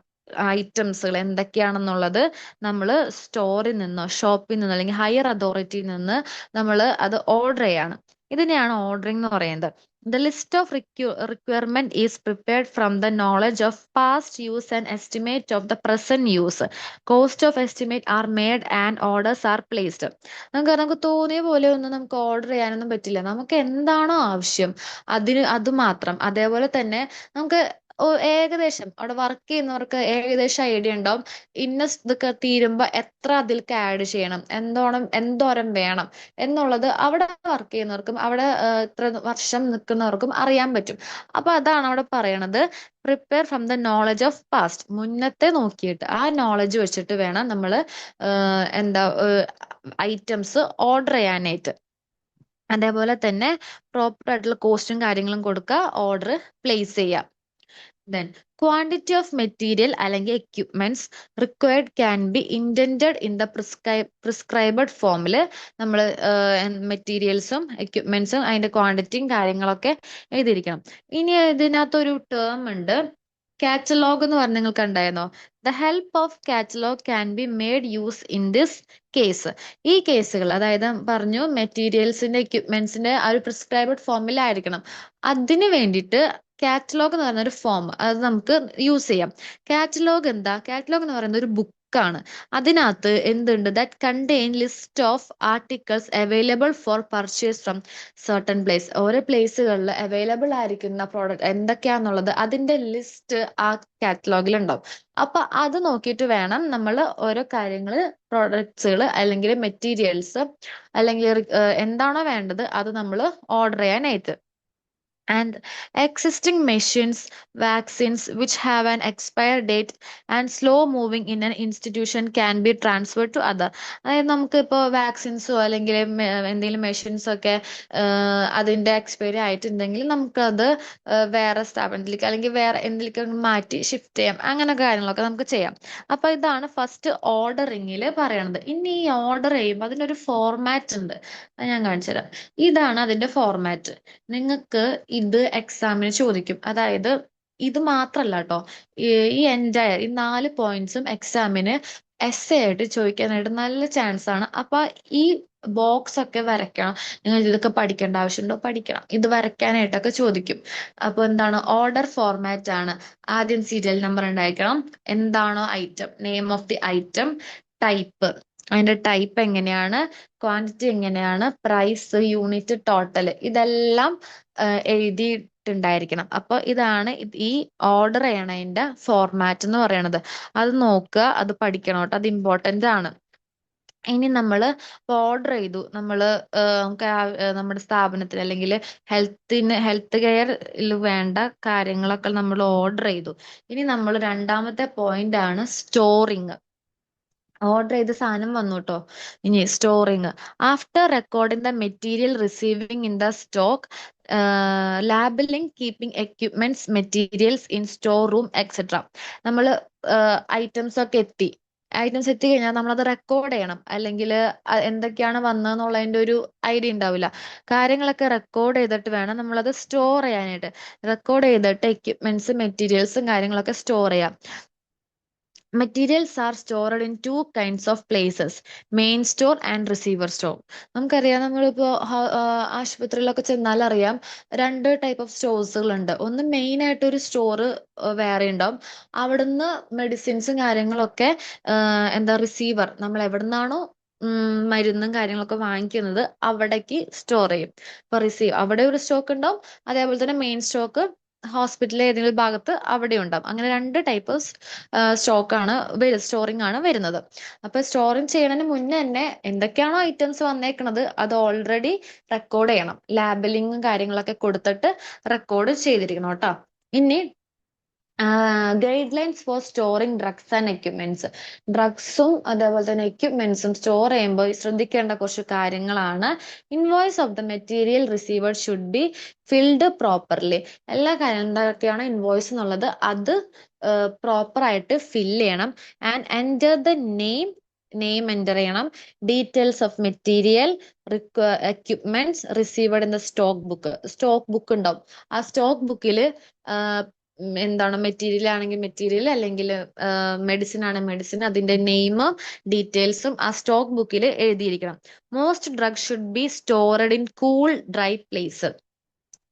ഐറ്റംസുകൾ എന്തൊക്കെയാണെന്നുള്ളത് നമ്മൾ സ്റ്റോറിൽ നിന്നോ ഷോപ്പിൽ നിന്നോ അല്ലെങ്കിൽ ഹയർ അതോറിറ്റിയിൽ നിന്ന് നമ്മൾ അത് ഓർഡർ ചെയ്യാണ്. ഇതിനെയാണ് ഓർഡറിംഗ് എന്ന് പറയുന്നത്. The list of requirement is prepared from the knowledge of past use and estimate of the present use. Cost of estimate are made and orders are placed. നമുക്ക് തോന്നിയ പോലെ ഒന്നും നമുക്ക് ഓർഡർ ചെയ്യാനൊന്നും പറ്റില്ല. നമുക്ക് എന്താണോ ആവശ്യം അത് മാത്രം. അതേപോലെ തന്നെ നമുക്ക് ഏകദേശം അവിടെ വർക്ക് ചെയ്യുന്നവർക്ക് ഏകദേശം ഐഡിയ ഉണ്ടാവും. ഇതൊക്കെ തീരുമ്പോ എത്ര അതിലേക്ക് ആഡ് ചെയ്യണം, എന്തോരം വേണം എന്നുള്ളത് അവിടെ വർക്ക് ചെയ്യുന്നവർക്കും അവിടെ ഇത്ര വർഷം നിൽക്കുന്നവർക്കും അറിയാൻ പറ്റും. അപ്പൊ അതാണ് അവിടെ പറയണത്, prepare from the knowledge of past. മുന്നത്തെ നോക്കിയിട്ട് ആ നോളജ് വെച്ചിട്ട് വേണം നമ്മൾ എന്താ ഐറ്റംസ് ഓർഡർ ചെയ്യാനായിട്ട്. അതേപോലെ തന്നെ പ്രോപ്പർ ആയിട്ടുള്ള കോസ്റ്റും കാര്യങ്ങളും കൊടുക്കുക, ഓർഡർ പ്ലേസ് ചെയ്യാം. Then, quantity of material അല്ലെങ്കിൽ equipments required can be intended in the prescribed forമിൽ നമ്മൾ മെറ്റീരിയൽസും എക്യുപ്മെന്റ്സും അതിന്റെ ക്വാണ്ടിറ്റിയും കാര്യങ്ങളൊക്കെ എഴുതിയിരിക്കണം. ഇനി ഇതിനകത്തൊരു ടേം ഉണ്ട്, കാറ്റലോഗ് എന്ന് പറഞ്ഞ് നിങ്ങൾ കണ്ടായിരുന്നോ? The help of catalogue can be made use in this case. ഈ കേസുകൾ, അതായത് പറഞ്ഞു മെറ്റീരിയൽസിന്റെ എക്യുപ്മെന്റ്സിന്റെ ആ ഒരു പ്രിസ്ക്രൈബഡ് ഫോമിലായിരിക്കണം. അതിന് വേണ്ടിയിട്ട് കാറ്റലോഗ് എന്ന് പറയുന്ന ഒരു ഫോം അത് നമുക്ക് യൂസ് ചെയ്യാം. കാറ്റലോഗ് എന്താ? കാറ്റലോഗ് എന്ന് പറയുന്ന ഒരു ബുക്കാണ്. അതിനകത്ത് എന്തുണ്ട്? That contain list of articles available for purchase from certain place. ഓരോ പ്ലേസുകളിൽ അവൈലബിൾ ആയിരിക്കുന്ന പ്രോഡക്റ്റ് എന്തൊക്കെയാന്നുള്ളത് അതിന്റെ ലിസ്റ്റ് ആ കാറ്റലോഗിൽ ഉണ്ടാവും. അപ്പൊ അത് നോക്കിയിട്ട് വേണം നമ്മൾ ഓരോ കാര്യങ്ങൾ, പ്രോഡക്ട്സുകൾ അല്ലെങ്കിൽ മെറ്റീരിയൽസ് അല്ലെങ്കിൽ എന്താണോ വേണ്ടത് അത് നമ്മൾ ഓർഡർ ചെയ്യാനായിട്ട്. And existing machines, vaccines which have an expired date and slow moving in an institution can be transferred to other. അതായത് നമുക്ക് ഇപ്പോൾ വാക്സിൻസോ അല്ലെങ്കിൽ എന്തെങ്കിലും മെഷീൻസോ ഒക്കെ അതിന്റെ എക്സ്പയറി ആയിട്ടുണ്ടെങ്കിൽ നമുക്കത് വേറെ സ്ഥാപനത്തിലേക്ക് അല്ലെങ്കിൽ വേറെ എന്തിലേക്ക് മാറ്റി ഷിഫ്റ്റ് ചെയ്യാം. അങ്ങനെ കാര്യങ്ങളൊക്കെ നമുക്ക് ചെയ്യാം. അപ്പൊ ഇതാണ് ഫസ്റ്റ് ഓർഡറിങ്ങിൽ പറയണത്. ഇനി ഈ ഓർഡർ ചെയ്യുമ്പോൾ അതിനൊരു ഫോർമാറ്റ് ഉണ്ട്, അത് ഞാൻ കാണിച്ചു തരാം. ഇതാണ് അതിന്റെ ഫോർമാറ്റ്. നിങ്ങൾക്ക് ഇത് എക്സാമിന് ചോദിക്കും. അതായത് ഇത് മാത്രല്ല കേട്ടോ, ഈ എൻറ്റയർ ഈ 4 പോയിന്റ്സും എക്സാമിന് എസ്സേ ആയിട്ട് ചോദിക്കാനായിട്ട് നല്ല ചാൻസ് ആണ്. അപ്പൊ ഈ ബോക്സ് ഒക്കെ വരയ്ക്കണം. നിങ്ങൾ ഇതൊക്കെ പഠിക്കേണ്ട ആവശ്യമുണ്ടോ? പഠിക്കണം. ഇത് വരയ്ക്കാനായിട്ടൊക്കെ ചോദിക്കും. അപ്പൊ എന്താണ്? ഓർഡർ ഫോർമാറ്റ് ആണ്. ആദ്യം സീരിയൽ നമ്പർ ഉണ്ടായിരിക്കണം, എന്താണോ item, name of the item, type, അതിന്റെ ടൈപ്പ് എങ്ങനെയാണ്, ക്വാണ്ടിറ്റി എങ്ങനെയാണ്, പ്രൈസ്, യൂണിറ്റ്, ടോട്ടൽ, ഇതെല്ലാം എഴുതിയിട്ടുണ്ടായിരിക്കണം. അപ്പൊ ഇതാണ് ഈ ഓർഡർ ചെയ്യണതിന്റെ ഫോർമാറ്റ് എന്ന് പറയണത്. അത് നോക്കുക, അത് പഠിക്കണം കേട്ടോ, അത് ഇമ്പോർട്ടന്റ് ആണ്. ഇനി നമ്മൾ ഓർഡർ ചെയ്തു, നമുക്ക് നമ്മുടെ സ്ഥാപനത്തിൽ അല്ലെങ്കിൽ ഹെൽത്ത് കെയറിൽ വേണ്ട കാര്യങ്ങളൊക്കെ നമ്മൾ ഓർഡർ ചെയ്തു. ഇനി നമ്മൾ രണ്ടാമത്തെ പോയിന്റ് ആണ് സ്റ്റോറിങ്. ഓർഡർ ചെയ്ത സാധനം വന്നു കേട്ടോ. ഇനി storing. After recording the material receiving in the stock, labelling, keeping equipments, materials in store room etcetera. നമ്മൾ ഐറ്റംസ് ഒക്കെ ഐറ്റംസ് എത്തിക്കഴിഞ്ഞാൽ നമ്മളത് റെക്കോർഡ് ചെയ്യണം. അല്ലെങ്കിൽ എന്തൊക്കെയാണ് വന്നതെന്നുള്ളതിന്റെ ഒരു ഐഡിയ ഉണ്ടാവില്ല. കാര്യങ്ങളൊക്കെ റെക്കോർഡ് ചെയ്തിട്ട് വേണം നമ്മളത് സ്റ്റോർ ചെയ്യാനായിട്ട്. റെക്കോർഡ് ചെയ്തിട്ട് എക്യുപ്മെന്റ്സ്, മെറ്റീരിയൽസും കാര്യങ്ങളൊക്കെ സ്റ്റോർ ചെയ്യാം. Materials are stored in 2 kinds of places, main store and receiver store. നമുക്കറിയാം, നമ്മളിപ്പോ ആശുപത്രിയിലൊക്കെ ചെന്നാൽ അറിയാം, 2 ടൈപ്പ് ഓഫ് സ്റ്റോഴ്സുകൾ ഉണ്ട്. ഒന്ന് മെയിൻ ആയിട്ട് ഒരു സ്റ്റോർ വേറെ ഉണ്ടാവും. അവിടുന്ന് മെഡിസിൻസും കാര്യങ്ങളൊക്കെ എന്താ റിസീവർ, നമ്മൾ എവിടുന്നാണോ മരുന്നും കാര്യങ്ങളൊക്കെ വാങ്ങിക്കുന്നത് അവിടേക്ക് സ്റ്റോർ ചെയ്യും. അപ്പൊ അവിടെ ഒരു സ്റ്റോക്ക് ഉണ്ടാവും. അതേപോലെ തന്നെ മെയിൻ സ്റ്റോക്ക് ഹോസ്പിറ്റലിലെ ഏതെങ്കിലും ഭാഗത്ത് അവിടെ ഉണ്ടാവും. അങ്ങനെ 2 ടൈപ്പ് സ്റ്റോറിംഗ് ആണ് വരുന്നത്. അപ്പൊ സ്റ്റോറിംഗ് ചെയ്യുന്നതിന് മുന്നേ തന്നെ എന്തൊക്കെയാണോ ഐറ്റംസ് വന്നേക്കുന്നത് അത് ഓൾറെഡി റെക്കോർഡ് ചെയ്യണം. ലാബലിങ്ങും കാര്യങ്ങളൊക്കെ കൊടുത്തിട്ട് റെക്കോർഡ് ചെയ്തിരിക്കണം കേട്ടോ. ഇനി guide lines for storing drugs and equipments. ഡ്രഗ്സും അതേപോലെ തന്നെ എക്യുപ്മെന്റ്സും സ്റ്റോർ ചെയ്യുമ്പോൾ ശ്രദ്ധിക്കേണ്ട കുറച്ച് കാര്യങ്ങളാണ്. Invoice of the material receiver should be filled properly. എല്ലാ കാര്യം എന്തൊക്കെയാണ് ഇൻവോയ്സ് എന്നുള്ളത് അത് പ്രോപ്പർ ആയിട്ട് ഫില്ല് ചെയ്യണം. And enter the name enter ചെയ്യണം. Details of material, equipments received in the stock book ഉണ്ടാവും. ആ സ്റ്റോക്ക് ബുക്കിൽ എന്താണ് മെറ്റീരിയൽ ആണെങ്കിൽ മെറ്റീരിയൽ, അല്ലെങ്കിൽ മെഡിസിൻ ആണെങ്കിൽ മെഡിസിൻ, അതിന്റെ നെയിമും ഡീറ്റെയിൽസും ആ സ്റ്റോക്ക് ബുക്കിൽ എഴുതിയിരിക്കണം. Most drug should be stored in cool dry place.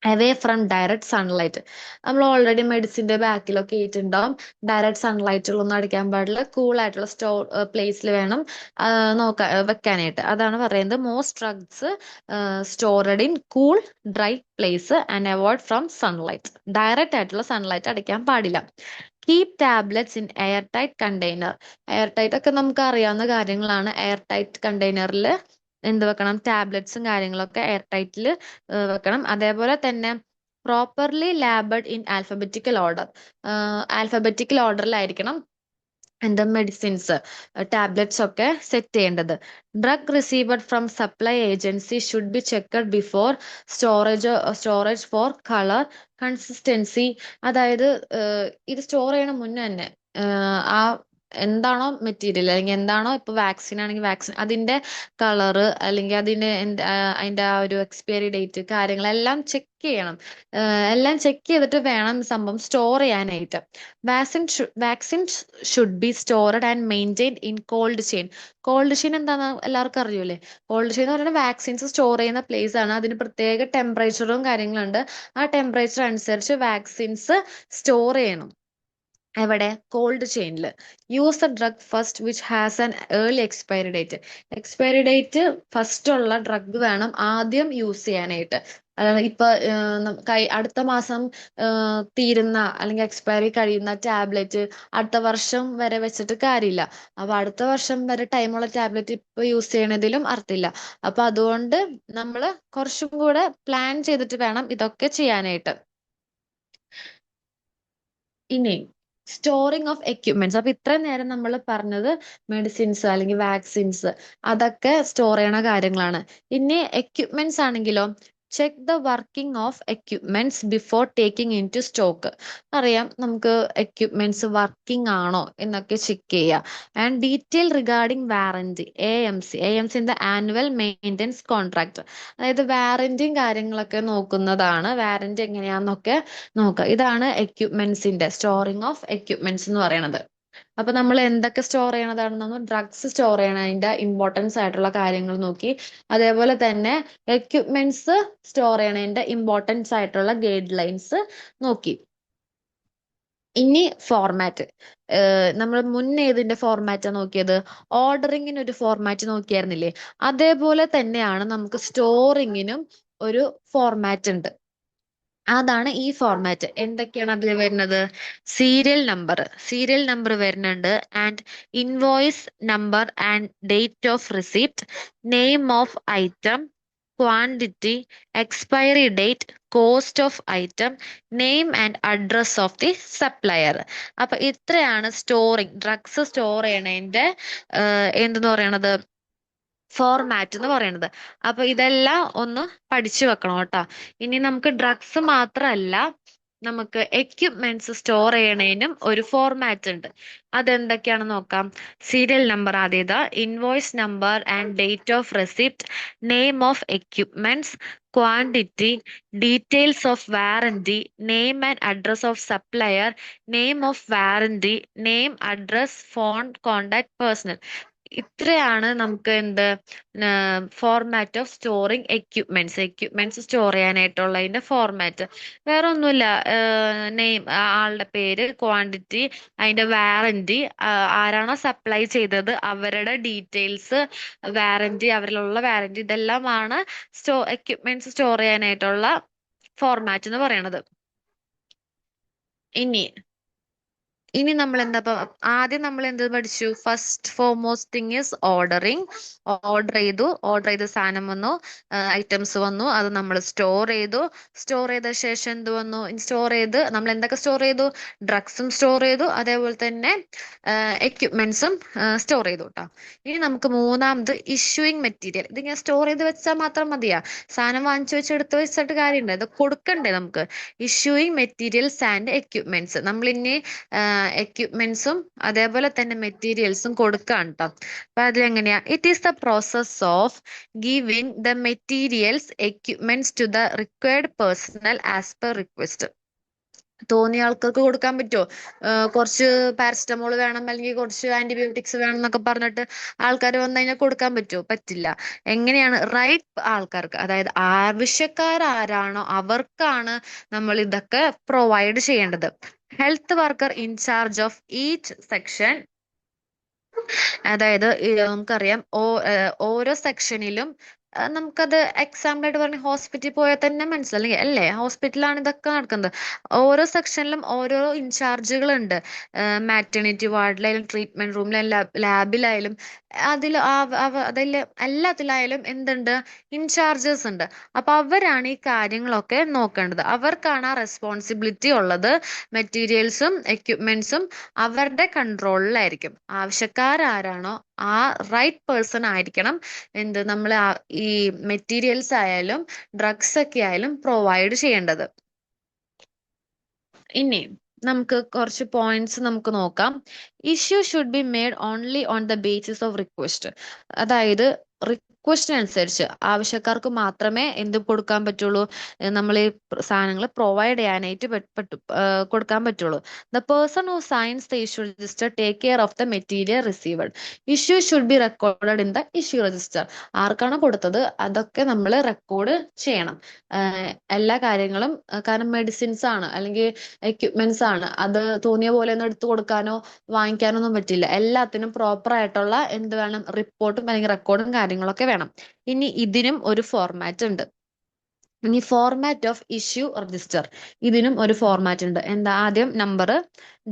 Away from direct sunlight. നമ്മൾ ഓൾറെഡി മെഡിസിന്റെ ബാക്കിലൊക്കെ എഴുതിയിട്ടുണ്ടാവും ഡയറക്റ്റ് സൺലൈറ്റിലൊന്നും അടിക്കാൻ പാടില്ല, കൂൾ ആയിട്ടുള്ള പ്ലേസിൽ വേണം വെക്കാനായിട്ട്. അതാണ് പറയുന്നത് most drugs stored in cool dry place and avoid from sunlight. Direct ആയിട്ടുള്ള സൺലൈറ്റ് അടിക്കാൻ പാടില്ല. Keep tablets in airtight container. Airtight ഒക്കെ നമുക്ക് അറിയാവുന്ന കാര്യങ്ങളാണ്. എയർ ടൈറ്റ് കണ്ടെയ്നറിൽ എന്ത് വെക്കണം, ടാബ്ലറ്റ്സും കാര്യങ്ങളൊക്കെ എയർ ടൈറ്റിൽ വെക്കണം. അതേപോലെ തന്നെ properly labelled in alphabetical order. Alphabetical ഓർഡറിലായിരിക്കണം എന്താ മെഡിസിൻസ്, ടാബ്ലറ്റ്സ് ഒക്കെ സെറ്റ് ചെയ്യേണ്ടത്. Drug received from supply agency should be checked before storage for colour consistency. അതായത് ഇത് സ്റ്റോർ ചെയ്യണ മുന്നേ തന്നെ ആ എന്താണോ മെറ്റീരിയൽ അല്ലെങ്കിൽ എന്താണോ ഇപ്പൊ വാക്സിൻ ആണെങ്കിൽ വാക്സിൻ അതിന്റെ കളറ് അല്ലെങ്കിൽ അതിന്റെ ആ ഒരു എക്സ്പയറി ഡേറ്റ് കാര്യങ്ങളെല്ലാം ചെക്ക് ചെയ്യണം. എല്ലാം ചെക്ക് ചെയ്തിട്ട് വേണം സംഭവം സ്റ്റോർ ചെയ്യാനായിട്ട്. Vaccine should be stored and maintained in cold chain. Cold chain എന്താന്ന് എല്ലാവർക്കും അറിയൂലേ? കോൾഡ് ചെയിൻ എന്ന് പറയുന്നത് വാക്സിൻസ് സ്റ്റോർ ചെയ്യുന്ന പ്ലേസ് ആണ്. അതിന് പ്രത്യേക ടെമ്പറേച്ചറും കാര്യങ്ങളുണ്ട്. ആ ടെമ്പറേച്ചർ അനുസരിച്ച് വാക്സിൻസ് സ്റ്റോർ ചെയ്യണം. എവിടെ? കോൾഡ് ചെയിനിൽ. Use the drug first which has an early expiry date. Expiry date first ഉള്ള ഡ്രഗ് വേണം ആദ്യം യൂസ് ചെയ്യാനായിട്ട്. അതായത് ഇപ്പൊ അടുത്ത മാസം തീരുന്ന അല്ലെങ്കിൽ എക്സ്പയറി കഴിയുന്ന ടാബ്ലറ്റ് അടുത്ത വർഷം വരെ വെച്ചിട്ട് കാര്യമില്ല. അപ്പൊ അടുത്ത വർഷം വരെ ടൈമുള്ള ടാബ്ലറ്റ് ഇപ്പൊ യൂസ് ചെയ്യണതിലും അർത്ഥമില്ല. അപ്പൊ അതുകൊണ്ട് നമ്മൾ കുറച്ചും കൂടെ പ്ലാൻ ചെയ്തിട്ട് വേണം ഇതൊക്കെ ചെയ്യാനായിട്ട്. ഇനി സ്റ്റോറിങ് ഓഫ് എക്യുപ്മെന്റ്സ്. അപ്പൊ ഇത്രയും നേരം നമ്മൾ പറഞ്ഞത് മെഡിസിൻസ് അല്ലെങ്കിൽ വാക്സിൻസ് അതൊക്കെ സ്റ്റോർ ചെയ്യണ കാര്യങ്ങളാണ്. ഇനി എക്യുപ്മെന്റ്സ് ആണെങ്കിലോ, check the working of equipments before taking into stock. അറിയാം നമുക്ക് എക്യുപ്മെന്റ്സ് വർക്കിംഗ് ആണോ എന്നൊക്കെ ചെക്ക് ചെയ്യുക. And detail regarding warranty, AMC in the annual maintenance contract. അതായത് വാറന്റിയും കാര്യങ്ങളൊക്കെ നോക്കുന്നതാണ്. വാറന്റി എങ്ങനെയാന്നൊക്കെ നോക്കുക. ഇതാണ് എക്യുപ്മെന്റ്സിന്റെ സ്റ്റോറിങ് ഓഫ് എക്യുപ്മെന്റ്സ് എന്ന് പറയുന്നത്. അപ്പൊ നമ്മൾ എന്തൊക്കെ സ്റ്റോർ ചെയ്യണതാണെന്ന്, ഡ്രഗ്സ് സ്റ്റോർ ചെയ്യണതിന്റെ ഇമ്പോർട്ടൻസ് ആയിട്ടുള്ള കാര്യങ്ങൾ നോക്കി. അതേപോലെ തന്നെ എക്യുപ്മെന്റ്സ് സ്റ്റോർ ചെയ്യണതിന്റെ ഇമ്പോർട്ടൻസ് ആയിട്ടുള്ള ഗൈഡ് ലൈൻസ് നോക്കി. ഇനി ഫോർമാറ്റ്. നമ്മൾ മുന്നേ ഇതിന്റെ ഫോർമാറ്റാ നോക്കിയത്, ഓർഡറിങ്ങിന് ഒരു ഫോർമാറ്റ് നോക്കിയായിരുന്നില്ലേ? അതേപോലെ തന്നെയാണ് നമുക്ക് സ്റ്റോറിങ്ങിനും ഒരു ഫോർമാറ്റ് ഉണ്ട്. അതാണ് ഈ ഫോർമാറ്റ്. എന്തൊക്കെയാണ് അതിൽ വരുന്നത്? സീരിയൽ നമ്പർ വരുന്നുണ്ട്. And invoice number and date of receipt, name of item, quantity, expiry date, cost of item, name and address of the supplier. അപ്പൊ ഇത്രയാണ് ഡ്രഗ്സ് സ്റ്റോർ ചെയ്യണതിന്റെ എന്തെന്ന് പറയണത്, ഫോർമാറ്റ് എന്ന് പറയുന്നത്. അപ്പൊ ഇതെല്ലാം ഒന്ന് പഠിച്ചു വെക്കണം കേട്ടോ. ഇനി നമുക്ക് ഡ്രഗ്സ് മാത്രമല്ല, നമുക്ക് എക്യുപ്മെന്റ്സ് സ്റ്റോർ ചെയ്യണതിനും ഒരു ഫോർമാറ്റ് ഉണ്ട്. അതെന്തൊക്കെയാണെന്ന് നോക്കാം. സീരിയൽ നമ്പർ ആദ്യത, invoice number and date of receipt, name of equipments, quantity, details of warranty, name and address of supplier, name of warranty, name, address, phone contact personnel. ഇത്രയാണ് നമുക്ക് എന്ത് format of storing equipments store ചെയ്യാനായിട്ടുള്ളതിന്റെ format. വേറെ ഒന്നുമില്ല. Name, ആളുടെ പേര്, quantity, അതിന്റെ warranty, ആരാണോ സപ്ലൈ ചെയ്തത് അവരുടെ ഡീറ്റെയിൽസ്, അവരിലുള്ള വാറന്റി, ഇതെല്ലാമാണ് എക്യുപ്മെന്റ്സ് സ്റ്റോർ ചെയ്യാനായിട്ടുള്ള ഫോർമാറ്റ് എന്ന് പറയുന്നത്. ഇനി നമ്മൾ ആദ്യം നമ്മൾ എന്ത് പഠിച്ചു? First foremost thing is ordering. Order ചെയ്ത സാധനം വന്നു, ഐറ്റംസ് വന്നു, അത് നമ്മൾ സ്റ്റോർ ചെയ്ത ശേഷം എന്ത് വന്നു? നമ്മൾ എന്തൊക്കെ സ്റ്റോർ ചെയ്തു? ഡ്രഗ്സും സ്റ്റോർ ചെയ്തു, അതേപോലെ തന്നെ എക്യുപ്മെന്റ്സും സ്റ്റോർ ചെയ്തു കേട്ടോ. ഇനി നമുക്ക് മൂന്നാമത് ഇഷ്യൂയിങ് മെറ്റീരിയൽ. ഇതിങ്ങനെ സ്റ്റോർ ചെയ്ത് വെച്ചാൽ മാത്രം മതിയാ? സാധനം വാങ്ങിച്ചു വെച്ച് എടുത്ത് വെച്ചിട്ട് കാര്യമുണ്ട്, ഇത് കൊടുക്കണ്ടേ നമുക്ക്? Issuing materials and equipments. നമ്മൾ ഇനി എക്യുപ്മെന്റ്സും അതേപോലെ തന്നെ മെറ്റീരിയൽസും കൊടുക്കാം കേട്ടോ. അപ്പൊ അതിലെങ്ങനെയാ? It is the process of giving the materials, equipments to the required personnel as per request. തോന്നിയ ആൾക്കാർക്ക് കൊടുക്കാൻ പറ്റുമോ? കുറച്ച് പാരസെറ്റമോൾ വേണം അല്ലെങ്കിൽ കുറച്ച് ആന്റിബയോട്ടിക്സ് വേണം എന്നൊക്കെ പറഞ്ഞിട്ട് ആൾക്കാർ വന്നു കഴിഞ്ഞാൽ കൊടുക്കാൻ പറ്റുമോ? പറ്റില്ല. എങ്ങനെയാണ് റൈറ്റ് ആൾക്കാർക്ക്, അതായത് ആവശ്യക്കാരാരാണോ അവർക്കാണ് നമ്മൾ ഇതൊക്കെ പ്രൊവൈഡ് ചെയ്യേണ്ടത്. Health worker in charge of each section, അതായത് നമുക്കറിയാം ഓരോ സെക്ഷനിലും നമുക്കത് എക്സാമ്പിൾ ആയിട്ട് പറഞ്ഞ ഹോസ്പിറ്റലിൽ പോയാൽ തന്നെ മനസ്സിലായി അല്ലേ? ഹോസ്പിറ്റലാണ് ഇതൊക്കെ നടക്കുന്നത്. ഓരോ സെക്ഷനിലും ഓരോ ഇൻചാർജുകളുണ്ട്. മാറ്റർണിറ്റി വാർഡിലായാലും ട്രീറ്റ്മെന്റ് റൂമിലായാലും ലാബിലായാലും അതിൽ എല്ലാത്തിലായാലും എന്തുണ്ട്? ഇൻചാർജസ് ഉണ്ട്. അപ്പൊ അവരാണ് ഈ കാര്യങ്ങളൊക്കെ നോക്കേണ്ടത്. അവർക്കാണ് ആ റെസ്പോൺസിബിലിറ്റി ഉള്ളത്. മെറ്റീരിയൽസും എക്യുപ്മെന്റ്സും അവരുടെ കൺട്രോളിലായിരിക്കും. ആവശ്യക്കാരാരാണോ ആ റൈറ്റ് പേഴ്സൺ ആയിരിക്കണം നമ്മൾ ഈ മെറ്റീരിയൽസ് ആയാലും ഡ്രഗ്സ് ഒക്കെ ആയാലും പ്രൊവൈഡ് ചെയ്യേണ്ടത്. ഇനി നമുക്ക് കുറച്ച് പോയിന്റ്സ് നമുക്ക് നോക്കാം. Issue should be made only on the basis of request. അതായത് റിക്വസ്റ്റിനനുസരിച്ച് ആവശ്യക്കാർക്ക് മാത്രമേ എന്ത് കൊടുക്കാൻ പറ്റുള്ളൂ, നമ്മൾ ഈ സാധനങ്ങൾ പ്രൊവൈഡ് ചെയ്യാനായിട്ട് കൊടുക്കാൻ പറ്റുള്ളൂ. The person who signs the issue register take care of the material received. Issue should be recorded in the issue register. ആർക്കാണ് കൊടുത്തത് അതൊക്കെ നമ്മൾ റെക്കോർഡ് ചെയ്യണം. എല്ലാ കാര്യങ്ങളും, കാരണം മെഡിസിൻസ് ആണ് അല്ലെങ്കിൽ എക്യുപ്മെന്റ്സ് ആണ്, അത് തോന്നിയ പോലെ ഒന്നും എടുത്തു കൊടുക്കാനോ വാങ്ങിക്കാനോ ഒന്നും പറ്റില്ല. എല്ലാത്തിനും പ്രോപ്പർ ആയിട്ടുള്ള എന്ത് വേണം? റിപ്പോർട്ടും അല്ലെങ്കിൽ റെക്കോർഡും കാര്യങ്ങളൊക്കെ വേണം. ഇനി ഇതിനും ഒരു ഫോർമാറ്റ് ഉണ്ട്. ഇനി ഫോർമാറ്റ് ഓഫ് ഇഷ്യൂ രജിസ്റ്റർ, ഇതിനും ഒരു ഫോർമാറ്റ് ഉണ്ട്. എന്താ? ആദ്യം നമ്പർ,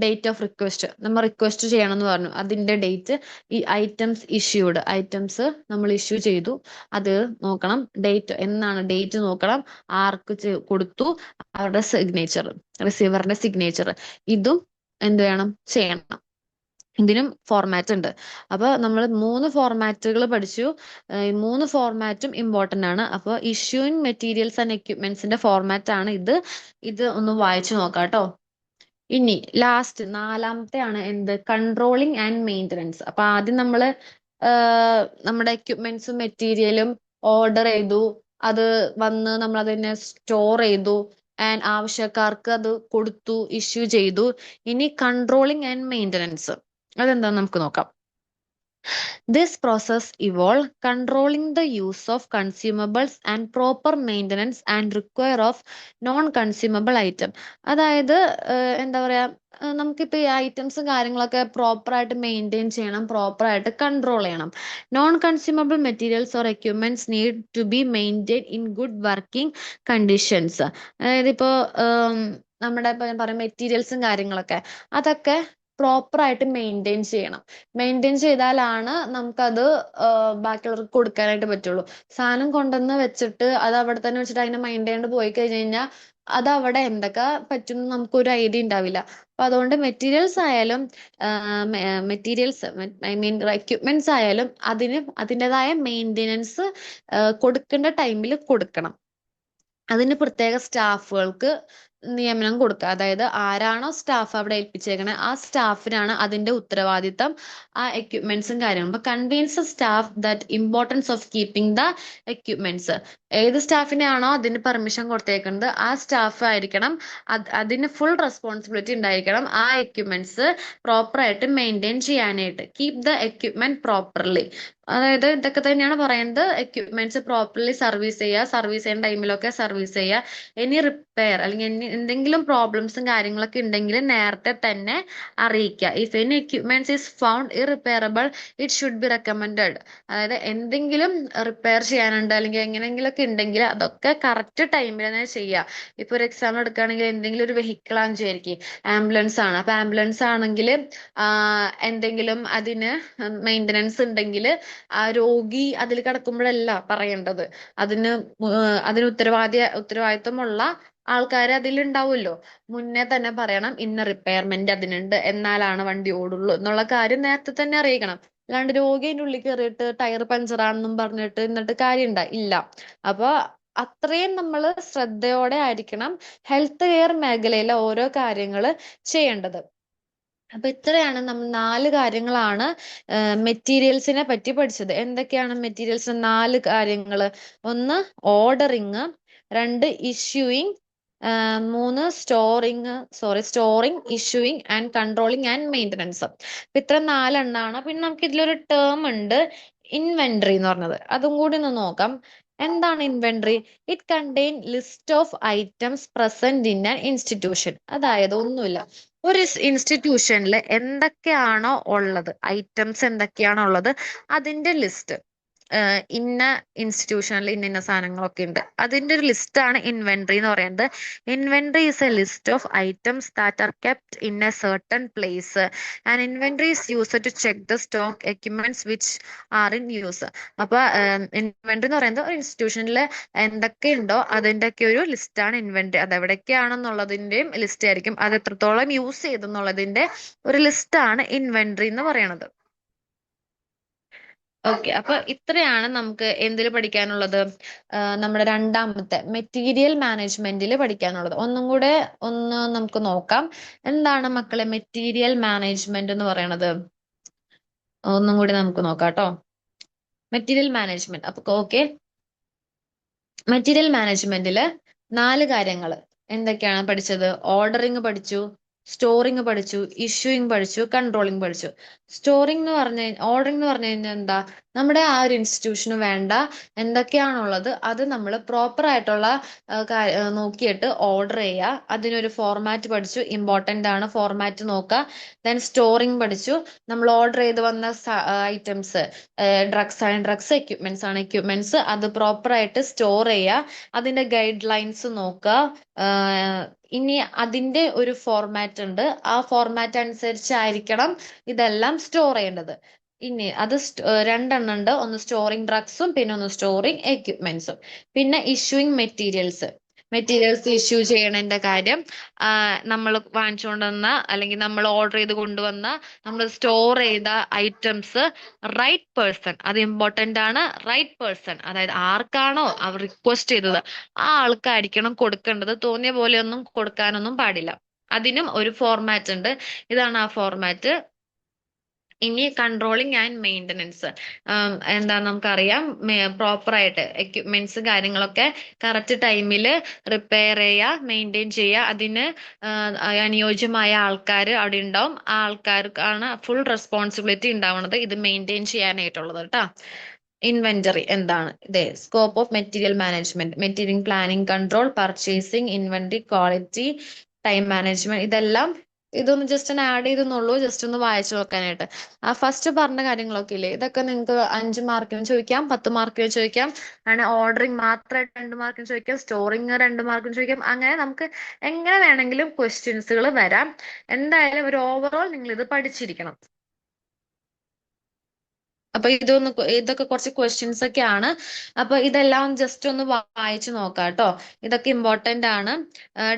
ഡേറ്റ് ഓഫ് റിക്വസ്റ്റ്, നമ്മൾ റിക്വസ്റ്റ് ചെയ്യണം എന്ന് പറഞ്ഞു, അതിന്റെ ഡേറ്റ്, ഈ ഐറ്റംസ് ഇഷ്യൂഡ്, ഐറ്റംസ് നമ്മൾ ഇഷ്യൂ ചെയ്തു അത് നോക്കണം, ഡേറ്റ് എന്നാണ് ഡേറ്റ് നോക്കണം, ആർക്ക് കൊടുത്തു, അവരുടെ സിഗ്നേച്ചർ, റിസീവറിന്റെ സിഗ്നേച്ചർ, ഇതും എന്ത് വേണം? ചെയ്യണം. ഇതിനും ഫോർമാറ്റ് ഉണ്ട്. അപ്പൊ നമ്മൾ 3 ഫോർമാറ്റുകൾ പഠിച്ചു. ഈ 3 ഫോർമാറ്റും ഇമ്പോർട്ടന്റ് ആണ്. അപ്പോൾ ഇഷ്യൂയിങ് മെറ്റീരിയൽസ് ആൻഡ് എക്യുപ്മെന്റ്സിന്റെ ഫോർമാറ്റ് ആണ് ഇത്. ഇത് ഒന്ന് വായിച്ചു നോക്കാം കേട്ടോ. ഇനി ലാസ്റ്റ് 4ാമത്തെ ആണ് എന്ത്? Controlling and maintenance. അപ്പൊ ആദ്യം നമ്മള് നമ്മുടെ എക്യുപ്മെന്റ്സും മെറ്റീരിയലും ഓർഡർ ചെയ്തു, അത് വന്ന് നമ്മൾ അതിനെ സ്റ്റോർ ചെയ്തു, ആൻഡ് ആവശ്യക്കാർക്ക് അത് കൊടുത്തു, ഇഷ്യൂ ചെയ്തു. ഇനി കൺട്രോളിങ് ആൻഡ് മെയിൻ്റനൻസ് അതെന്താന്ന് നമുക്ക് നോക്കാം. This process involves controlling the use of consumables and proper maintenance and require of non-consumable item. അതായത് എന്താ പറയാ, നമുക്കിപ്പോ ഈ ഐറ്റംസും കാര്യങ്ങളൊക്കെ പ്രോപ്പർ ആയിട്ട് മെയിൻറ്റെയിൻ ചെയ്യണം, പ്രോപ്പർ ആയിട്ട് കൺട്രോൾ ചെയ്യണം. Non consumable materials or equipments need to be maintain in good working conditions. അതായത് ഇപ്പോ നമ്മുടെ ഇപ്പൊ ഞാൻ പറയാം മെറ്റീരിയൽസും കാര്യങ്ങളൊക്കെ അതൊക്കെ പ്രോപ്പർ ആയിട്ട് മെയിൻറ്റെയിൻ ചെയ്യണം. മെയിൻറ്റെയിൻ ചെയ്താലാണ് നമുക്കത് ബാക്കിയുള്ളവർക്ക് കൊടുക്കാനായിട്ട് പറ്റുള്ളൂ. സാധനം കൊണ്ടുവന്ന് വെച്ചിട്ട് അത് അവിടെ തന്നെ വെച്ചിട്ട് അതിനെ മൈൻഡ് ചെയ്യാണ്ട് പോയി കഴിഞ്ഞ് കഴിഞ്ഞാൽ അത് അവിടെ എന്തൊക്കെ പറ്റും നമുക്കൊരു ഐഡിയ ഉണ്ടാവില്ല. അപ്പൊ അതുകൊണ്ട് മെറ്റീരിയൽസ് ആയാലും ഐ മീൻ എക്യുപ്മെന്റ്സ് ആയാലും അതിൻ്റെതായ മെയിൻ്റെനൻസ് കൊടുക്കേണ്ട ടൈമിൽ കൊടുക്കണം. അതിന് പ്രത്യേക സ്റ്റാഫുകൾക്ക് നിയമനം കൊടുക്കുക. അതായത് ആരാണോ സ്റ്റാഫ് അവിടെ ഏൽപ്പിച്ചേക്കണേ ആ സ്റ്റാഫിനാണ് അതിന്റെ ഉത്തരവാദിത്തം, ആ എക്യുപ്മെന്റ്സും കാര്യങ്ങളും. അപ്പൊ convince staff that importance of keeping the equipments. ഏത് സ്റ്റാഫിനെയാണോ അതിന് പെർമിഷൻ കൊടുത്തേക്കുന്നത് ആ സ്റ്റാഫ് ആയിരിക്കണം അതിന് ഫുൾ റെസ്പോൺസിബിലിറ്റി ഉണ്ടായിരിക്കണം ആ എക്യുപ്മെന്റ്സ് പ്രോപ്പർ ആയിട്ട് മെയിൻറ്റെയിൻ ചെയ്യാനായിട്ട്. Keep the equipment properly. അതായത് ഇതൊക്കെ തന്നെയാണ് പറയുന്നത്. എക്യുപ്മെന്റ്സ് പ്രോപ്പർലി സർവീസ് ചെയ്യുക, സർവീസ് ചെയ്യുന്ന ടൈമിലൊക്കെ സർവീസ് ചെയ്യുക. എനി റിപ്പയർ അല്ലെങ്കിൽ എന്തെങ്കിലും പ്രോബ്ലംസും കാര്യങ്ങളൊക്കെ ഉണ്ടെങ്കിൽ നേരത്തെ തന്നെ അറിയിക്കുക. If any equipments is found irreparable it should be recommended. അതായത് എന്തെങ്കിലും റിപ്പയർ ചെയ്യാനുണ്ട് അല്ലെങ്കിൽ എങ്ങനെയെങ്കിലൊക്കെ ഉണ്ടെങ്കിൽ അതൊക്കെ കറക്റ്റ് ടൈമിൽ തന്നെ ചെയ്യുക. ഇപ്പൊ ഒരു എക്സാമ്പിൾ എടുക്കുകയാണെങ്കിൽ എന്തെങ്കിലും ഒരു വെഹിക്കിൾ ആണെന്ന് വിചാരിക്കും, ആംബുലൻസ് ആണ്. അപ്പൊ ആംബുലൻസ് ആണെങ്കിൽ എന്തെങ്കിലും അതിന് മെയിൻ്റനൻസ് ഉണ്ടെങ്കിൽ ആ രോഗി അതിൽ കിടക്കുമ്പോഴല്ല പറയേണ്ടത്, അതിന് ഉത്തരവാദിത്തമുള്ള ആൾക്കാർ അതിലുണ്ടാവുമല്ലോ. മുന്നേ തന്നെ പറയണം ഇന്ന റിപ്പയർമെന്റ് അതിനുണ്ട് എന്നാലാണ് വണ്ടി ഓടുള്ളൂ എന്നുള്ള കാര്യം നേരത്തെ തന്നെ അറിയിക്കണം. അല്ലാണ്ട് രോഗി അതിൻ്റെ ഉള്ളിൽ കയറിയിട്ട് ടയർ പഞ്ചറാണെന്നും പറഞ്ഞിട്ട് എന്നിട്ട് കാര്യമുണ്ടോ? ഇല്ല. അപ്പൊ അത്രയും നമ്മൾ ശ്രദ്ധയോടെ ആയിരിക്കണം ഹെൽത്ത് കെയർ മേഖലയിലെ ഓരോ കാര്യങ്ങൾ ചെയ്യേണ്ടത്. അപ്പൊ ഇത്രയാണ് നമ്മൾ 4 കാര്യങ്ങളാണ് മെറ്റീരിയൽസിനെ പറ്റി പഠിച്ചത്. എന്തൊക്കെയാണ് മെറ്റീരിയൽസ്? 4 കാര്യങ്ങൾ. ഒന്ന് ഓർഡറിങ്, 2 ഇഷ്യൂയിങ്, മൂന്ന് storing, issuing and controlling and maintenance. അപ്പൊ ഇത്ര 4 എണ്ണമാണ്. പിന്നെ നമുക്ക് ഇതിലൊരു ടേം ഉണ്ട്, ഇൻവെന്ററി എന്ന് പറഞ്ഞത്. അതും കൂടി ഒന്ന് നോക്കാം. എന്താണ് inventory? It contain list of items present in an institution. അതായത് ഒന്നുമില്ല, ഒരു ഇൻസ്റ്റിറ്റ്യൂഷനിൽ എന്തൊക്കെയാണോ ഉള്ളത്, ഐറ്റംസ് എന്തൊക്കെയാണോ ഉള്ളത്, അതിന്റെ ലിസ്റ്റ്. ഇന്ന ഇൻസ്റ്റിറ്റ്യൂഷനിൽ ഇന്ന സാധനങ്ങളൊക്കെ ഉണ്ട്, അതിന്റെ ഒരു ലിസ്റ്റ് ആണ് ഇൻവെന്ററി എന്ന് പറയുന്നത്. Inventory is a list of items that are kept in a certain place and inventory is used to check the stock equipments which are in use. അപ്പൊ ഇൻവെന്ററി എന്ന് പറയുന്നത് ഒരു ഇൻസ്റ്റിറ്റ്യൂഷനിൽ എന്തൊക്കെയുണ്ടോ അതിന്റെ ഒക്കെ ഒരു ലിസ്റ്റ് ആണ് ഇൻവെന്ററി. അത് എവിടേക്കാണെന്നുള്ളതിന്റെയും ലിസ്റ്റ് ആയിരിക്കും, അത് എത്രത്തോളം യൂസ് ചെയ്തെന്നുള്ളതിന്റെ ഒരു ലിസ്റ്റ് ആണ് ഇൻവെന്ററി എന്ന് പറയുന്നത്. ഓക്കെ, അപ്പൊ ഇത്രയാണ് നമുക്ക് എന്തിൽ പഠിക്കാനുള്ളത്? നമ്മുടെ രണ്ടാമത്തെ മെറ്റീരിയൽ മാനേജ്മെന്റിൽ പഠിക്കാനുള്ളത്. ഒന്നും കൂടെ നമുക്ക് നോക്കാം. എന്താണ് മക്കളെ മെറ്റീരിയൽ മാനേജ്മെന്റ് എന്ന് പറയണത്? ഒന്നും കൂടി നമുക്ക് നോക്കാം കേട്ടോ. Material management. അപ്പൊ ഓക്കെ, മെറ്റീരിയൽ മാനേജ്മെന്റില് 4 കാര്യങ്ങൾ എന്തൊക്കെയാണ് പഠിച്ചത്? ഓർഡറിങ് പഠിച്ചു, സ്റ്റോറിങ് പഠിച്ചു, ഇഷ്യൂയിങ് പഠിച്ചു, കൺട്രോളിങ് പഠിച്ചു. ഓർഡറിങ് എന്ന് പറഞ്ഞു കഴിഞ്ഞാൽ എന്താ? നമ്മുടെ ആ ഒരു ഇൻസ്റ്റിറ്റ്യൂഷന് വേണ്ട എന്തൊക്കെയാണുള്ളത് അത് നമ്മൾ പ്രോപ്പർ ആയിട്ടുള്ള നോക്കിയിട്ട് ഓർഡർ ചെയ്യുക. അതിനൊരു ഫോർമാറ്റ് പഠിച്ചു, ഇമ്പോർട്ടന്റ് ആണ് ഫോർമാറ്റ് നോക്കുക. ദെൻ സ്റ്റോറിങ് പഠിച്ചു, നമ്മൾ ഓർഡർ ചെയ്ത് വന്ന ഐറ്റംസ്, ഡ്രഗ്സ് ആണ് ഡ്രഗ്സ്, എക്യുപ്മെന്റ്സ് ആണ് എക്യുപ്മെന്റ്സ്, അത് പ്രോപ്പർ ആയിട്ട് സ്റ്റോർ ചെയ്യുക, അതിന്റെ ഗൈഡ് ലൈൻസ് നോക്കുക. ഇനി അതിന്റെ ഒരു ഫോർമാറ്റ് ഉണ്ട്, ആ ഫോർമാറ്റ് അനുസരിച്ചായിരിക്കണം ഇതെല്ലാം സ്റ്റോർ ചെയ്യേണ്ടത്. ഇനി അത് 2 എണ്ണം ഉണ്ട്, ഒന്ന് സ്റ്റോറിങ് ഡ്രഗ്സും പിന്നെ ഒന്ന് സ്റ്റോറിങ് എക്യുപ്മെന്റ്സും. പിന്നെ ഇഷ്യൂയിങ് മെറ്റീരിയൽസ് ഇഷ്യൂ ചെയ്യണതിന്റെ കാര്യം, നമ്മൾ വാങ്ങിച്ചുകൊണ്ടുവന്ന അല്ലെങ്കിൽ നമ്മൾ ഓർഡർ ചെയ്ത് കൊണ്ടുവന്ന നമ്മൾ സ്റ്റോർ ചെയ്ത ഐറ്റംസ് റൈറ്റ് പേഴ്സൺ, അത് ഇമ്പോർട്ടന്റ് ആണ്, റൈറ്റ് പേഴ്സൺ, അതായത് ആർക്കാണോ അവർ റിക്വസ്റ്റ് ചെയ്തത് ആ ആൾക്കായിരിക്കണം കൊടുക്കേണ്ടത്. തോന്നിയ പോലെയൊന്നും കൊടുക്കാനൊന്നും പാടില്ല. അതിനും ഒരു ഫോർമാറ്റ് ഉണ്ട്, ഇതാണ് ആ ഫോർമാറ്റ്. ഇനി കൺട്രോളിങ് ആൻഡ് മെയിൻ്റനൻസ് എന്താ നമുക്കറിയാം, പ്രോപ്പർ ആയിട്ട് എക്യുപ്മെന്റ്സ് കാര്യങ്ങളൊക്കെ കറക്റ്റ് ടൈമിൽ റിപ്പയർ ചെയ്യുക, മെയിൻറ്റെയിൻ ചെയ്യുക. അതിന് അനുയോജ്യമായ ആൾക്കാർ അവിടെ ഉണ്ടാവും, ആ ആൾക്കാർക്കാണ് ഫുൾ റെസ്പോൺസിബിലിറ്റി ഉണ്ടാവുന്നത് ഇത് മെയിൻറ്റെയിൻ ചെയ്യാനായിട്ടുള്ളത് കേട്ടോ. ഇൻവെന്ററി എന്താണ്? ഇതേ scope of material management, material planning, control, purchasing, inventory, quality, time management, ഇതൊന്ന് ജസ്റ്റ് ഒന്ന് ആഡ് ചെയ്തെന്നുള്ളൂ, ജസ്റ്റ് ഒന്ന് വായിച്ചു നോക്കാനായിട്ട്. ആ ഫസ്റ്റ് പറഞ്ഞ കാര്യങ്ങളൊക്കെ ഇല്ലേ, ഇതൊക്കെ നിങ്ങൾക്ക് 5 മാർക്കിനും ചോദിക്കാം, 10 മാർക്കിനും ചോദിക്കാം. അങ്ങനെ ഓർഡറിങ് മാത്രമായിട്ട് 2 മാർക്കിന് ചോദിക്കാം, സ്റ്റോറിങ് 2 മാർക്കിന് ചോദിക്കാം. അങ്ങനെ നമുക്ക് എങ്ങനെ വേണമെങ്കിലും ക്വസ്റ്റ്യൻസുകൾ വരാം. എന്തായാലും ഒരു ഓവറോൾ നിങ്ങൾ ഇത് പഠിച്ചിരിക്കണം. അപ്പൊ ഇതൊക്കെ കുറച്ച് ക്വസ്റ്റ്യൻസ് ഒക്കെയാണ്. അപ്പൊ ഇതെല്ലാം ജസ്റ്റ് ഒന്ന് വായിച്ചു നോക്കാം കേട്ടോ. ഇതൊക്കെ ഇമ്പോർട്ടന്റ് ആണ്.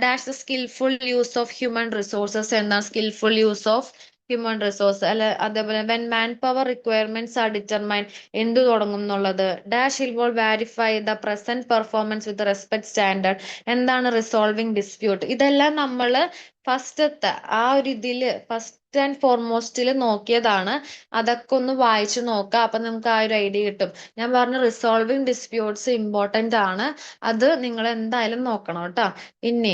Dash the skilful use of human resources എന്നാൽ skilful use of human resource അല്ലെ. അതേപോലെ when man power requirements are determine, എന്തു തുടങ്ങും എന്നുള്ളത്. Dash involve verify the present performance with respect standard, എന്താണ് റിസോൾവിംഗ് ഡിസ്പ്യൂട്ട്. ഇതെല്ലാം നമ്മൾ ഫസ്റ്റത്തെ ആ ഒരു ഇതില് ഫസ്റ്റ് ആൻഡ് ഫോർമോസ്റ്റിൽ നോക്കിയതാണ്. അതൊക്കെ ഒന്ന് വായിച്ചു നോക്കാം, അപ്പൊ നമുക്ക് ആ ഒരു ഐഡിയ കിട്ടും. ഞാൻ പറഞ്ഞ റിസോൾവിംഗ് ഡിസ്പ്യൂട്ട്സ് ഇമ്പോർട്ടന്റ് ആണ്, അത് നിങ്ങൾ എന്തായാലും നോക്കണം കേട്ടോ. ഇനി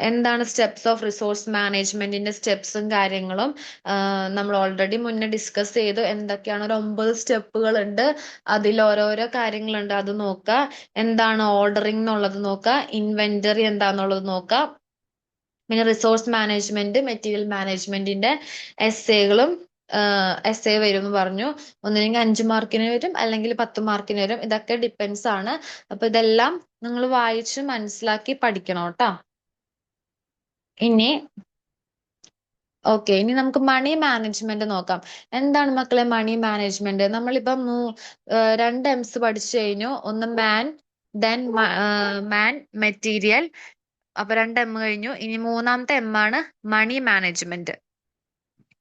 എന്താണ് സ്റ്റെപ്സ് ഓഫ് റിസോഴ്സ് മാനേജ്മെന്റിന്റെ സ്റ്റെപ്സും കാര്യങ്ങളും നമ്മൾ ഓൾറെഡി മുന്നേ ഡിസ്കസ് ചെയ്തു. എന്തൊക്കെയാണ്? ഒരു 9 സ്റ്റെപ്പുകൾ ഉണ്ട്, അതിൽ ഓരോരോ കാര്യങ്ങളുണ്ട്, അത് നോക്കുക. എന്താണ് ഓർഡറിംഗ് എന്നുള്ളത് നോക്കുക, ഇൻവെന്ററി എന്താന്നുള്ളത് നോക്കുക. പിന്നെ റിസോഴ്സ് മാനേജ്മെന്റ്, മെറ്റീരിയൽ മാനേജ്മെന്റിന്റെ എസ്സേകളും എസ്സേ വരും എന്ന് പറഞ്ഞു. ഒന്നില്ലെങ്കിൽ 5 മാർക്കിന് വരും, അല്ലെങ്കിൽ 10 മാർക്കിന് വരും. ഇതൊക്കെ ഡിപ്പെൻസ് ആണ്. അപ്പൊ ഇതെല്ലാം നിങ്ങൾ വായിച്ച് മനസ്സിലാക്കി പഠിക്കണം കേട്ടോ. ഇനി ഇനി നമുക്ക് മണി മാനേജ്മെന്റ് നോക്കാം. എന്താണ് മക്കളെ മണി മാനേജ്മെന്റ്? നമ്മളിപ്പം 2 എംസ് പഠിച്ചു കഴിഞ്ഞു. ഒന്ന് ദെൻ മെറ്റീരിയൽ, അപ്പൊ 2 എം കഴിഞ്ഞു. ഇനി മൂന്നാമത്തെ എം ആണ് മണി മാനേജ്മെന്റ്.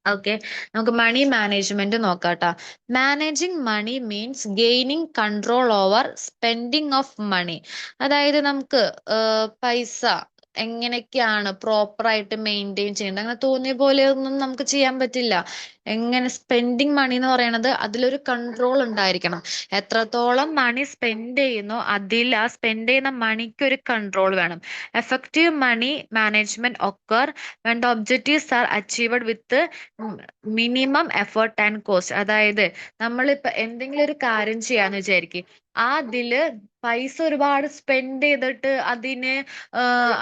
ഓക്കെ, നമുക്ക് മണി മാനേജ്മെന്റ് നോക്കാട്ടോ. Managing money means gaining control over spending of money. അതായത് നമുക്ക് പൈസ എങ്ങനെയൊക്കെയാണ് പ്രോപ്പർ ആയിട്ട് മെയിൻറ്റെയിൻ ചെയ്യേണ്ടത്. അങ്ങനെ തോന്നിയ പോലെ ഒന്നും നമുക്ക് ചെയ്യാൻ പറ്റില്ല. എങ്ങനെ സ്പെൻഡിങ് മണി എന്ന് പറയുന്നത് അതിലൊരു കൺട്രോൾ ഉണ്ടായിരിക്കണം. എത്രത്തോളം മണി സ്പെൻഡ് ചെയ്യുന്നോ അതിൽ ആ സ്പെൻഡ് ചെയ്യുന്ന മണിക്ക് ഒരു കൺട്രോൾ വേണം. Effective money management occur when the objectives are achieved with minimum effort and cost. അതായത് നമ്മളിപ്പോ എന്തെങ്കിലും ഒരു കാര്യം ചെയ്യാന്ന് വിചാരിക്കും, ആ അതില് പൈസ ഒരുപാട് സ്പെൻഡ് ചെയ്തിട്ട്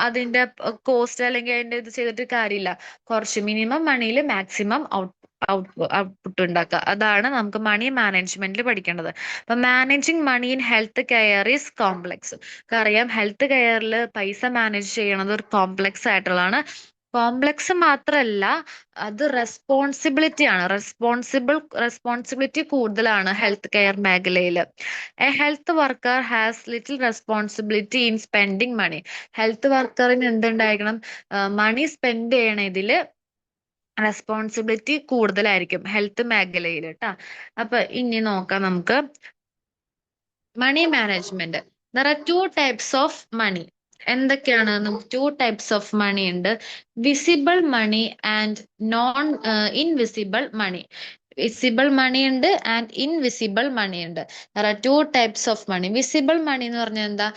അതിന്റെ കോസ്റ്റ് അല്ലെങ്കിൽ അതിന്റെ ഇത് ചെയ്തിട്ട് കാര്യമില്ല. കുറച്ച് മിനിമം മണിയിൽ മാക്സിമം ഔട്ട്പുട്ട് ഉണ്ടാക്കുക. അതാണ് നമുക്ക് മണി മാനേജ്മെന്റിൽ പഠിക്കേണ്ടത്. അപ്പൊ managing money in health care is complex. അറിയാം, ഹെൽത്ത് കെയറിൽ പൈസ മാനേജ് ചെയ്യണത് ഒരു കോംപ്ലക്സ് ആയിട്ടുള്ളതാണ്. കോംപ്ലക്സ് മാത്രല്ല, അത് റെസ്പോൺസിബിലിറ്റി ആണ്. റെസ്പോൺസിബിലിറ്റി കൂടുതലാണ് ഹെൽത്ത് കെയർ മേഖലയിൽ. A health worker has little responsibility in spending money. Health വർക്കറിന് എന്തുണ്ടായിരിക്കണം? മണി സ്പെൻഡ് ചെയ്യണതില് റെസ്പോൺസിബിലിറ്റി കൂടുതലായിരിക്കും ഹെൽത്ത് മേഖലയിൽ ട്ടാ. അപ്പൊ ഇനി നോക്കാം നമുക്ക് money management. There are two types of money. എന്തൊക്കെയാണ്? നമുക്ക് ടു ടൈപ്സ് ഓഫ് മണി ഉണ്ട്. Visible money and non invisible money. Visible money ഉണ്ട് ആൻഡ് ഇൻവിസിബിൾ മണി ഉണ്ട്. There are two types of money. Visible money എന്ന് പറഞ്ഞാൽ എന്താ?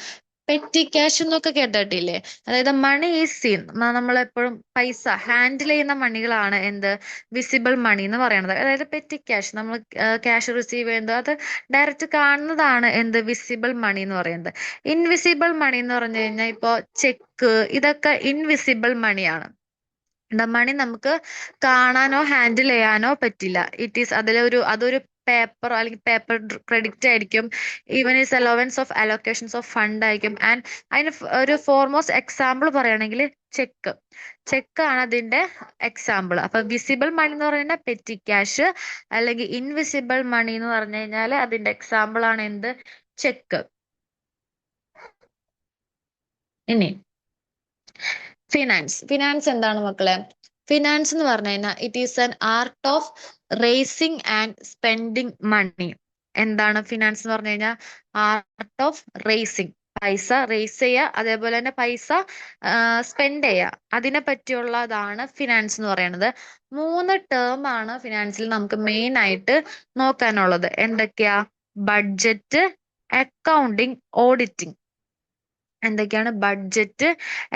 Petty cash എന്നൊക്കെ കേട്ടിട്ടില്ലേ? അതായത് മണി ഈസ് സീൻ. നമ്മളെപ്പോഴും പൈസ ഹാൻഡിൽ ചെയ്യുന്ന മണികളാണ് എന്ത്? വിസിബിൾ മണി എന്ന് പറയുന്നത്. അതായത് പെറ്റി ക്യാഷ്, നമ്മൾ ക്യാഷ് റിസീവ് ചെയ്യുന്നത് അത് ഡയറക്റ്റ് കാണുന്നതാണ് എന്ത്? വിസിബിൾ മണി എന്ന് പറയുന്നത്. ഇൻവിസിബിൾ മണി എന്ന് പറഞ്ഞു കഴിഞ്ഞാൽ ഇപ്പോ ചെക്ക്, ഇതൊക്കെ ഇൻവിസിബിൾ മണിയാണ്. മണി നമുക്ക് കാണാനോ ഹാൻഡിൽ ചെയ്യാനോ പറ്റില്ല. അതൊരു പേപ്പർ അല്ലെങ്കിൽ പേപ്പർ ക്രെഡിറ്റ് ആയിരിക്കും. Even is allowance of allocations of fund ആയിരിക്കും. ആൻഡ് അതിന് ഒരു ഫോർമോസ്റ്റ് എക്സാമ്പിൾ പറയുകയാണെങ്കിൽ ചെക്ക് ആണ് അതിന്റെ എക്സാമ്പിൾ. അപ്പൊ വിസിബിൾ മണി എന്ന് പറഞ്ഞാൽ പെറ്റി ക്യാഷ്, അല്ലെങ്കിൽ ഇൻവിസിബിൾ മണി എന്ന് പറഞ്ഞു കഴിഞ്ഞാൽ അതിന്റെ എക്സാമ്പിൾ ആണ് എന്ത്? ചെക്ക്. ഇനി ഫിനാൻസ് എന്താണ് മക്കളെ? ഫിനാൻസ് എന്ന് പറഞ്ഞു കഴിഞ്ഞാൽ it is an art of raising and spending money. എന്താണ് ഫിനാൻസ് എന്ന് പറഞ്ഞു കഴിഞ്ഞാൽ? ആർട്ട് ഓഫ് റേസിംഗ്, പൈസ റേസ് ചെയ്യുക, അതേപോലെ തന്നെ പൈസ സ്പെൻഡ് ചെയ്യുക, അതിനെ പറ്റിയുള്ളതാണ് ഫിനാൻസ് എന്ന് പറയുന്നത്. 3 ടേം ആണ് ഫിനാൻസിൽ നമുക്ക് മെയിൻ ആയിട്ട് നോക്കാനുള്ളത്. എന്തൊക്കെയാ? Budget, accounting, auditing. എന്തൊക്കെയാണ്? Budget,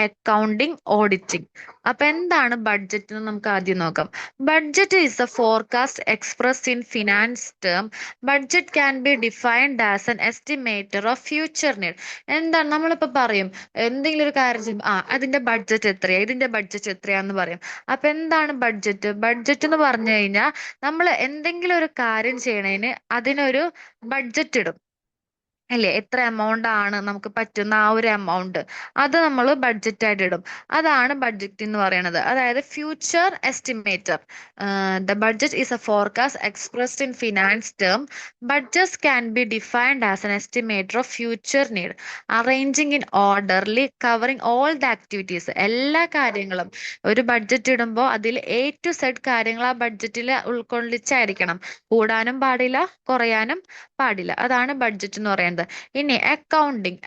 accounting, auditing. അപ്പൊ എന്താണ് ബഡ്ജറ്റ് എന്ന് നമുക്ക് ആദ്യം നോക്കാം. Budget is a forecast expressed in finance term. Budget can be defined as an estimator of future need. എന്താണ്? നമ്മളിപ്പോ പറയും എന്തെങ്കിലും ഒരു കാര്യം ചെയ്യുമ്പോൾ അതിന്റെ ബഡ്ജറ്റ് എത്രയാ, ഇതിന്റെ ബഡ്ജറ്റ് എത്രയാന്ന് പറയും. അപ്പൊ എന്താണ് ബഡ്ജറ്റ്? ബഡ്ജറ്റ് എന്ന് പറഞ്ഞു കഴിഞ്ഞാൽ നമ്മൾ എന്തെങ്കിലും ഒരു കാര്യം ചെയ്യണതിന് അതിനൊരു ബഡ്ജറ്റ് ഇടും അല്ലേ? എത്ര എമൗണ്ട് ആണ് നമുക്ക് പറ്റുന്ന ആ ഒരു എമൗണ്ട്, അത് നമ്മൾ ബഡ്ജറ്റ് ആയിട്ട് ഇടും. അതാണ് ബഡ്ജറ്റ് എന്ന് പറയുന്നത്. അതായത് future estimator. The budget is a forecast expressed in finance term. Budget can be defined as an estimator of future need, arranging in orderly, covering all the activities. എല്ലാ കാര്യങ്ങളും ഒരു ബഡ്ജറ്റ് ഇടുമ്പോൾ അതിൽ A to Z കാര്യങ്ങൾ ആ ബഡ്ജറ്റിൽ ഉൾക്കൊള്ളിച്ചായിരിക്കണം. കൂടാനും പാടില്ല, കുറയാനും പാടില്ല. അതാണ് ബഡ്ജറ്റ് എന്ന് പറയുന്നത്. ഇനി അക്കൗണ്ടിങ്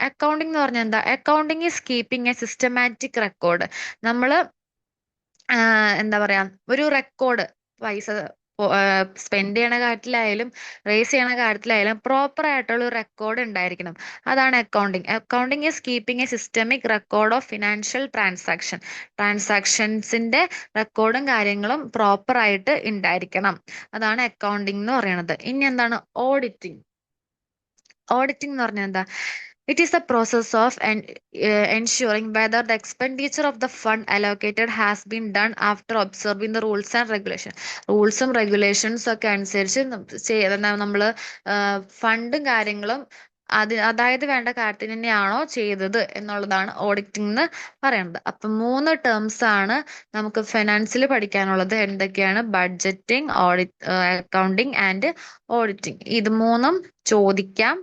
എന്ന് പറഞ്ഞാൽ എന്താ? Accounting is keeping A systematic record. നമ്മള് എന്താ പറയാ, ഒരു റെക്കോർഡ്, പൈസ സ്പെൻഡ് ചെയ്യണ കാര്യത്തിലായാലും റേസ് ചെയ്യണ കാര്യത്തിലായാലും പ്രോപ്പർ ആയിട്ടുള്ള ഒരു റെക്കോർഡ് ഉണ്ടായിരിക്കണം. അതാണ് accounting is keeping a systemic record of financial ട്രാൻസാക്ഷൻസിന്റെ റെക്കോർഡും കാര്യങ്ങളും പ്രോപ്പർ ആയിട്ട് ഉണ്ടായിരിക്കണം. അതാണ് അക്കൗണ്ടിങ് എന്ന് പറയുന്നത്. ഇനി എന്താണ് ഓഡിറ്റിംഗ് എന്ന് പറഞ്ഞാൽ എന്താ? It is a process of ensuring whether the expenditure of the fund allocated has been done after observing the rules and regulations. റൂൾസും റെഗുലേഷൻസ് ഒക്കെ അനുസരിച്ച് നമ്മൾ ഫണ്ടും കാര്യങ്ങളും അതായത് വേണ്ട കാര്യത്തിന് തന്നെയാണോ ചെയ്തത് എന്നുള്ളതാണ് ഓഡിറ്റിംഗ് എന്ന് പറയുന്നത്. അപ്പൊ 3 ടേംസ് ആണ് നമുക്ക് ഫിനാൻസിൽ പഠിക്കാനുള്ളത്. എന്തൊക്കെയാണ്? Budgeting, accounting and auditing. ഇത് 3ഉം ചോദിക്കാം.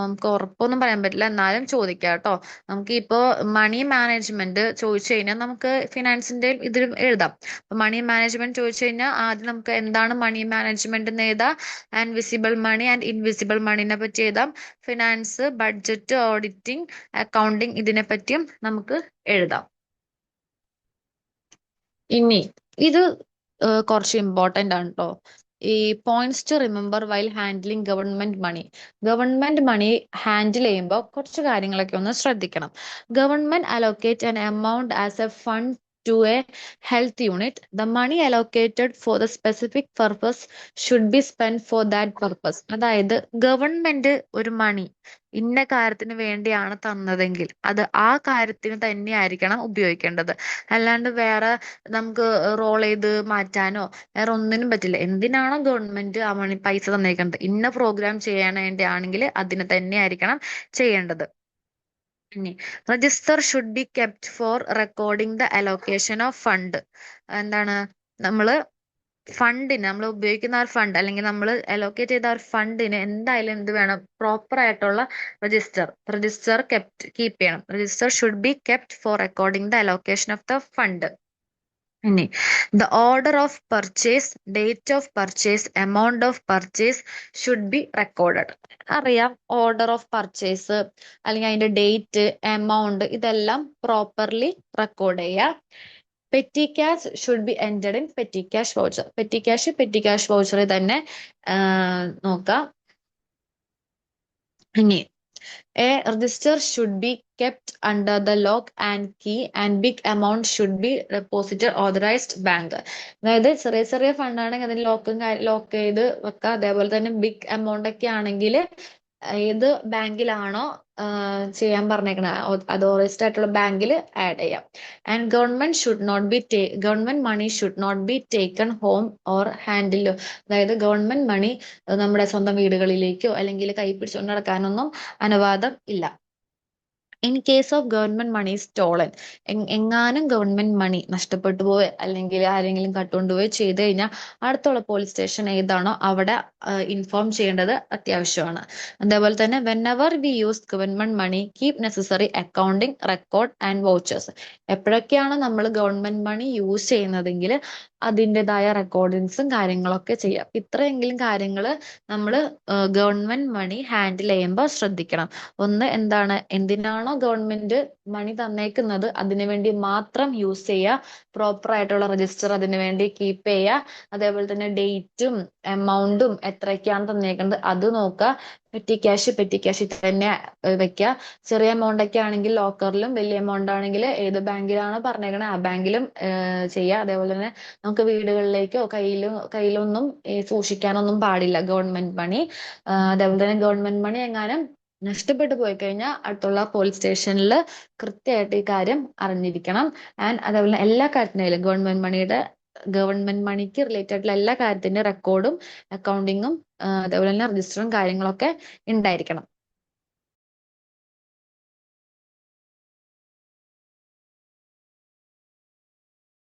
നമുക്ക് ഉറപ്പൊന്നും പറയാൻ പറ്റില്ല, എന്നാലും ചോദിക്കാം കേട്ടോ. നമുക്ക് ഇപ്പോ മണി മാനേജ്മെന്റ് ചോദിച്ചു കഴിഞ്ഞാൽ നമുക്ക് ഫിനാൻസിന്റെ ഇതിലും എഴുതാം. അപ്പൊ മണി മാനേജ്മെന്റ് ചോദിച്ചു കഴിഞ്ഞാൽ ആദ്യം നമുക്ക് എന്താണ് മണി മാനേജ്മെന്റ് എന്ന് എഴുതാം. And visible money and invisible മണിനെ പറ്റി എഴുതാം. ഫിനാൻസ്, ബഡ്ജറ്റ്, ഓഡിറ്റിംഗ്, അക്കൗണ്ടിങ് ഇതിനെ പറ്റിയും നമുക്ക് എഴുതാം. ഇനി ഇത് കുറച്ച് ഇമ്പോർട്ടന്റ് ആണ് കേട്ടോ. ഈ points to remember while handling government money handle ചെയ്യുമ്പോൾ കുറച്ച് കാര്യങ്ങളൊക്കെ ഒന്ന് ശ്രദ്ധിക്കണം. Government allocate an amount as a fund to a health unit. The money allocated for the specific purpose should be spent for that purpose. അതായത് government ഒരു മണി ഇന്ന കാര്യത്തിന് വേണ്ടിയാണ് തന്നതെങ്കിൽ അത് ആ കാര്യത്തിന് തന്നെയായിരിക്കണം ഉപയോഗിക്കേണ്ടത്. അല്ലാണ്ട് വേറെ നമുക്ക് റോൾ ചെയ്ത് മാറ്റാനോ വേറെ ഒന്നിനും പറ്റില്ല. എന്തിനാണോ ഗവൺമെന്റ് ആ മണി പൈസ തന്നേക്കുന്നത് ഇന്ന പ്രോഗ്രാം ചെയ്യാൻ വേണ്ടിയാണെങ്കിൽ അതിന് തന്നെയായിരിക്കണം ചെയ്യേണ്ടത്. ഇനി register should be kept for recording the allocation of fund. എന്താണ് നമ്മൾ ഉപയോഗിക്കുന്ന ആ ഫണ്ട് അല്ലെങ്കിൽ നമ്മൾ അലോക്കേറ്റ് ചെയ്ത ആ ഒരു ഫണ്ടിന് എന്തായാലും എന്ത് വേണം, പ്രോപ്പർ ആയിട്ടുള്ള രജിസ്റ്റർ കീപ്പ് ചെയ്യണം. Register should be kept for recording the allocation of the fund. ഇനി the order of purchase, date of purchase, amount of purchase should be recorded. അറിയാം, ഓർഡർ ഓഫ് പർച്ചേസ് അല്ലെങ്കിൽ അതിന്റെ ഡേറ്റ്, എമൗണ്ട് ഇതെല്ലാം properly record ചെയ്യുക. Petty cash should be entered in petty cash voucher. Petty cash വൗച്ചറിൽ തന്നെ നോക്കാം. ഇനി A register should be kept under the lock and key and big amount should be deposited authorized bank. അതായത് ചെറിയ ചെറിയ fund ആണെങ്കിൽ അതിന് ലോക്ക് ചെയ്ത് വെക്കാം. അതേപോലെ തന്നെ ബിഗ് എമൗണ്ട് ഒക്കെ ആണെങ്കിൽ ഏത് ബാങ്കിലാണോ ചെയ്യാൻ പറഞ്ഞേക്കണ അതോറൈസ്ഡ് ആയിട്ടുള്ള ബാങ്കിൽ ആഡ് ചെയ്യാം. And government money should not be taken home or handle. അതായത് ഗവൺമെന്റ് മണി നമ്മുടെ സ്വന്തം വീടുകളിലേക്കോ അല്ലെങ്കിൽ കൈ പിടിച്ചുകൊണ്ട് നടക്കാനൊന്നും അനുവാദം ഇല്ല. In case of government money stolen, എങ്ങാനും ഗവൺമെന്റ് മണി നഷ്ടപ്പെട്ടു പോയി അല്ലെങ്കിൽ ആരെങ്കിലും കട്ടുകൊണ്ടുപോയി ചെയ്ത് കഴിഞ്ഞാൽ അടുത്തുള്ള പോലീസ് സ്റ്റേഷൻ ഏതാണോ അവിടെ ഇൻഫോം ചെയ്യേണ്ടത് അത്യാവശ്യമാണ്. അതേപോലെ തന്നെ whenever we use government money keep necessary accounting record and vouchers. എപ്പോഴൊക്കെയാണ് നമ്മൾ ഗവൺമെന്റ് മണി യൂസ് ചെയ്യുന്നതെങ്കിൽ അതിൻ്റെതായ റെക്കോർഡിങ്സും കാര്യങ്ങളൊക്കെ ചെയ്യാം. ഇത്രയെങ്കിലും കാര്യങ്ങൾ നമ്മൾ ഗവൺമെന്റ് മണി ഹാൻഡിൽ ചെയ്യുമ്പോൾ ശ്രദ്ധിക്കണം. ഒന്ന്, എന്തിനാണോ ഗവൺമെന്റ് മണി തന്നേക്കുന്നത് അതിനു വേണ്ടി മാത്രം യൂസ് ചെയ്യുക. പ്രോപ്പർ ആയിട്ടുള്ള രജിസ്റ്റർ അതിനു വേണ്ടി കീപ്പ് ചെയ്യുക. അതേപോലെ തന്നെ ഡേറ്റും എമൗണ്ടും എത്രയൊക്കെയാണ് തന്നേക്കുന്നത് അത് നോക്കുക. പെറ്റി ക്യാഷ് തന്നെ വെക്കുക. ചെറിയ എമൗണ്ട് ഒക്കെ ആണെങ്കിൽ ലോക്കറിലും, വലിയ എമൗണ്ട് ആണെങ്കിൽ ഏത് ബാങ്കിലാണോ പറഞ്ഞേക്കണത് ആ ബാങ്കിലും ചെയ്യുക. അതേപോലെ തന്നെ നമുക്ക് വീടുകളിലേക്കോ കയ്യിലൊന്നും സൂക്ഷിക്കാനൊന്നും പാടില്ല ഗവൺമെന്റ് മണി. അതേപോലെ തന്നെ ഗവൺമെന്റ് മണി എങ്ങാനും നഷ്ടപ്പെട്ടു പോയി കഴിഞ്ഞാൽ അടുത്തുള്ള പോലീസ് സ്റ്റേഷനിൽ കൃത്യമായിട്ട് ഈ കാര്യം അറിഞ്ഞിരിക്കണം. ആൻഡ് അതേപോലെ എല്ലാ കാര്യത്തിനും ഗവൺമെന്റ് മണിക്ക് റിലേറ്റഡ് ആയിട്ടുള്ള എല്ലാ കാര്യത്തിന്റെ റെക്കോർഡും അക്കൗണ്ടിങ്ങും അതേപോലെ തന്നെ രജിസ്റ്ററും കാര്യങ്ങളൊക്കെ ഉണ്ടായിരിക്കണം.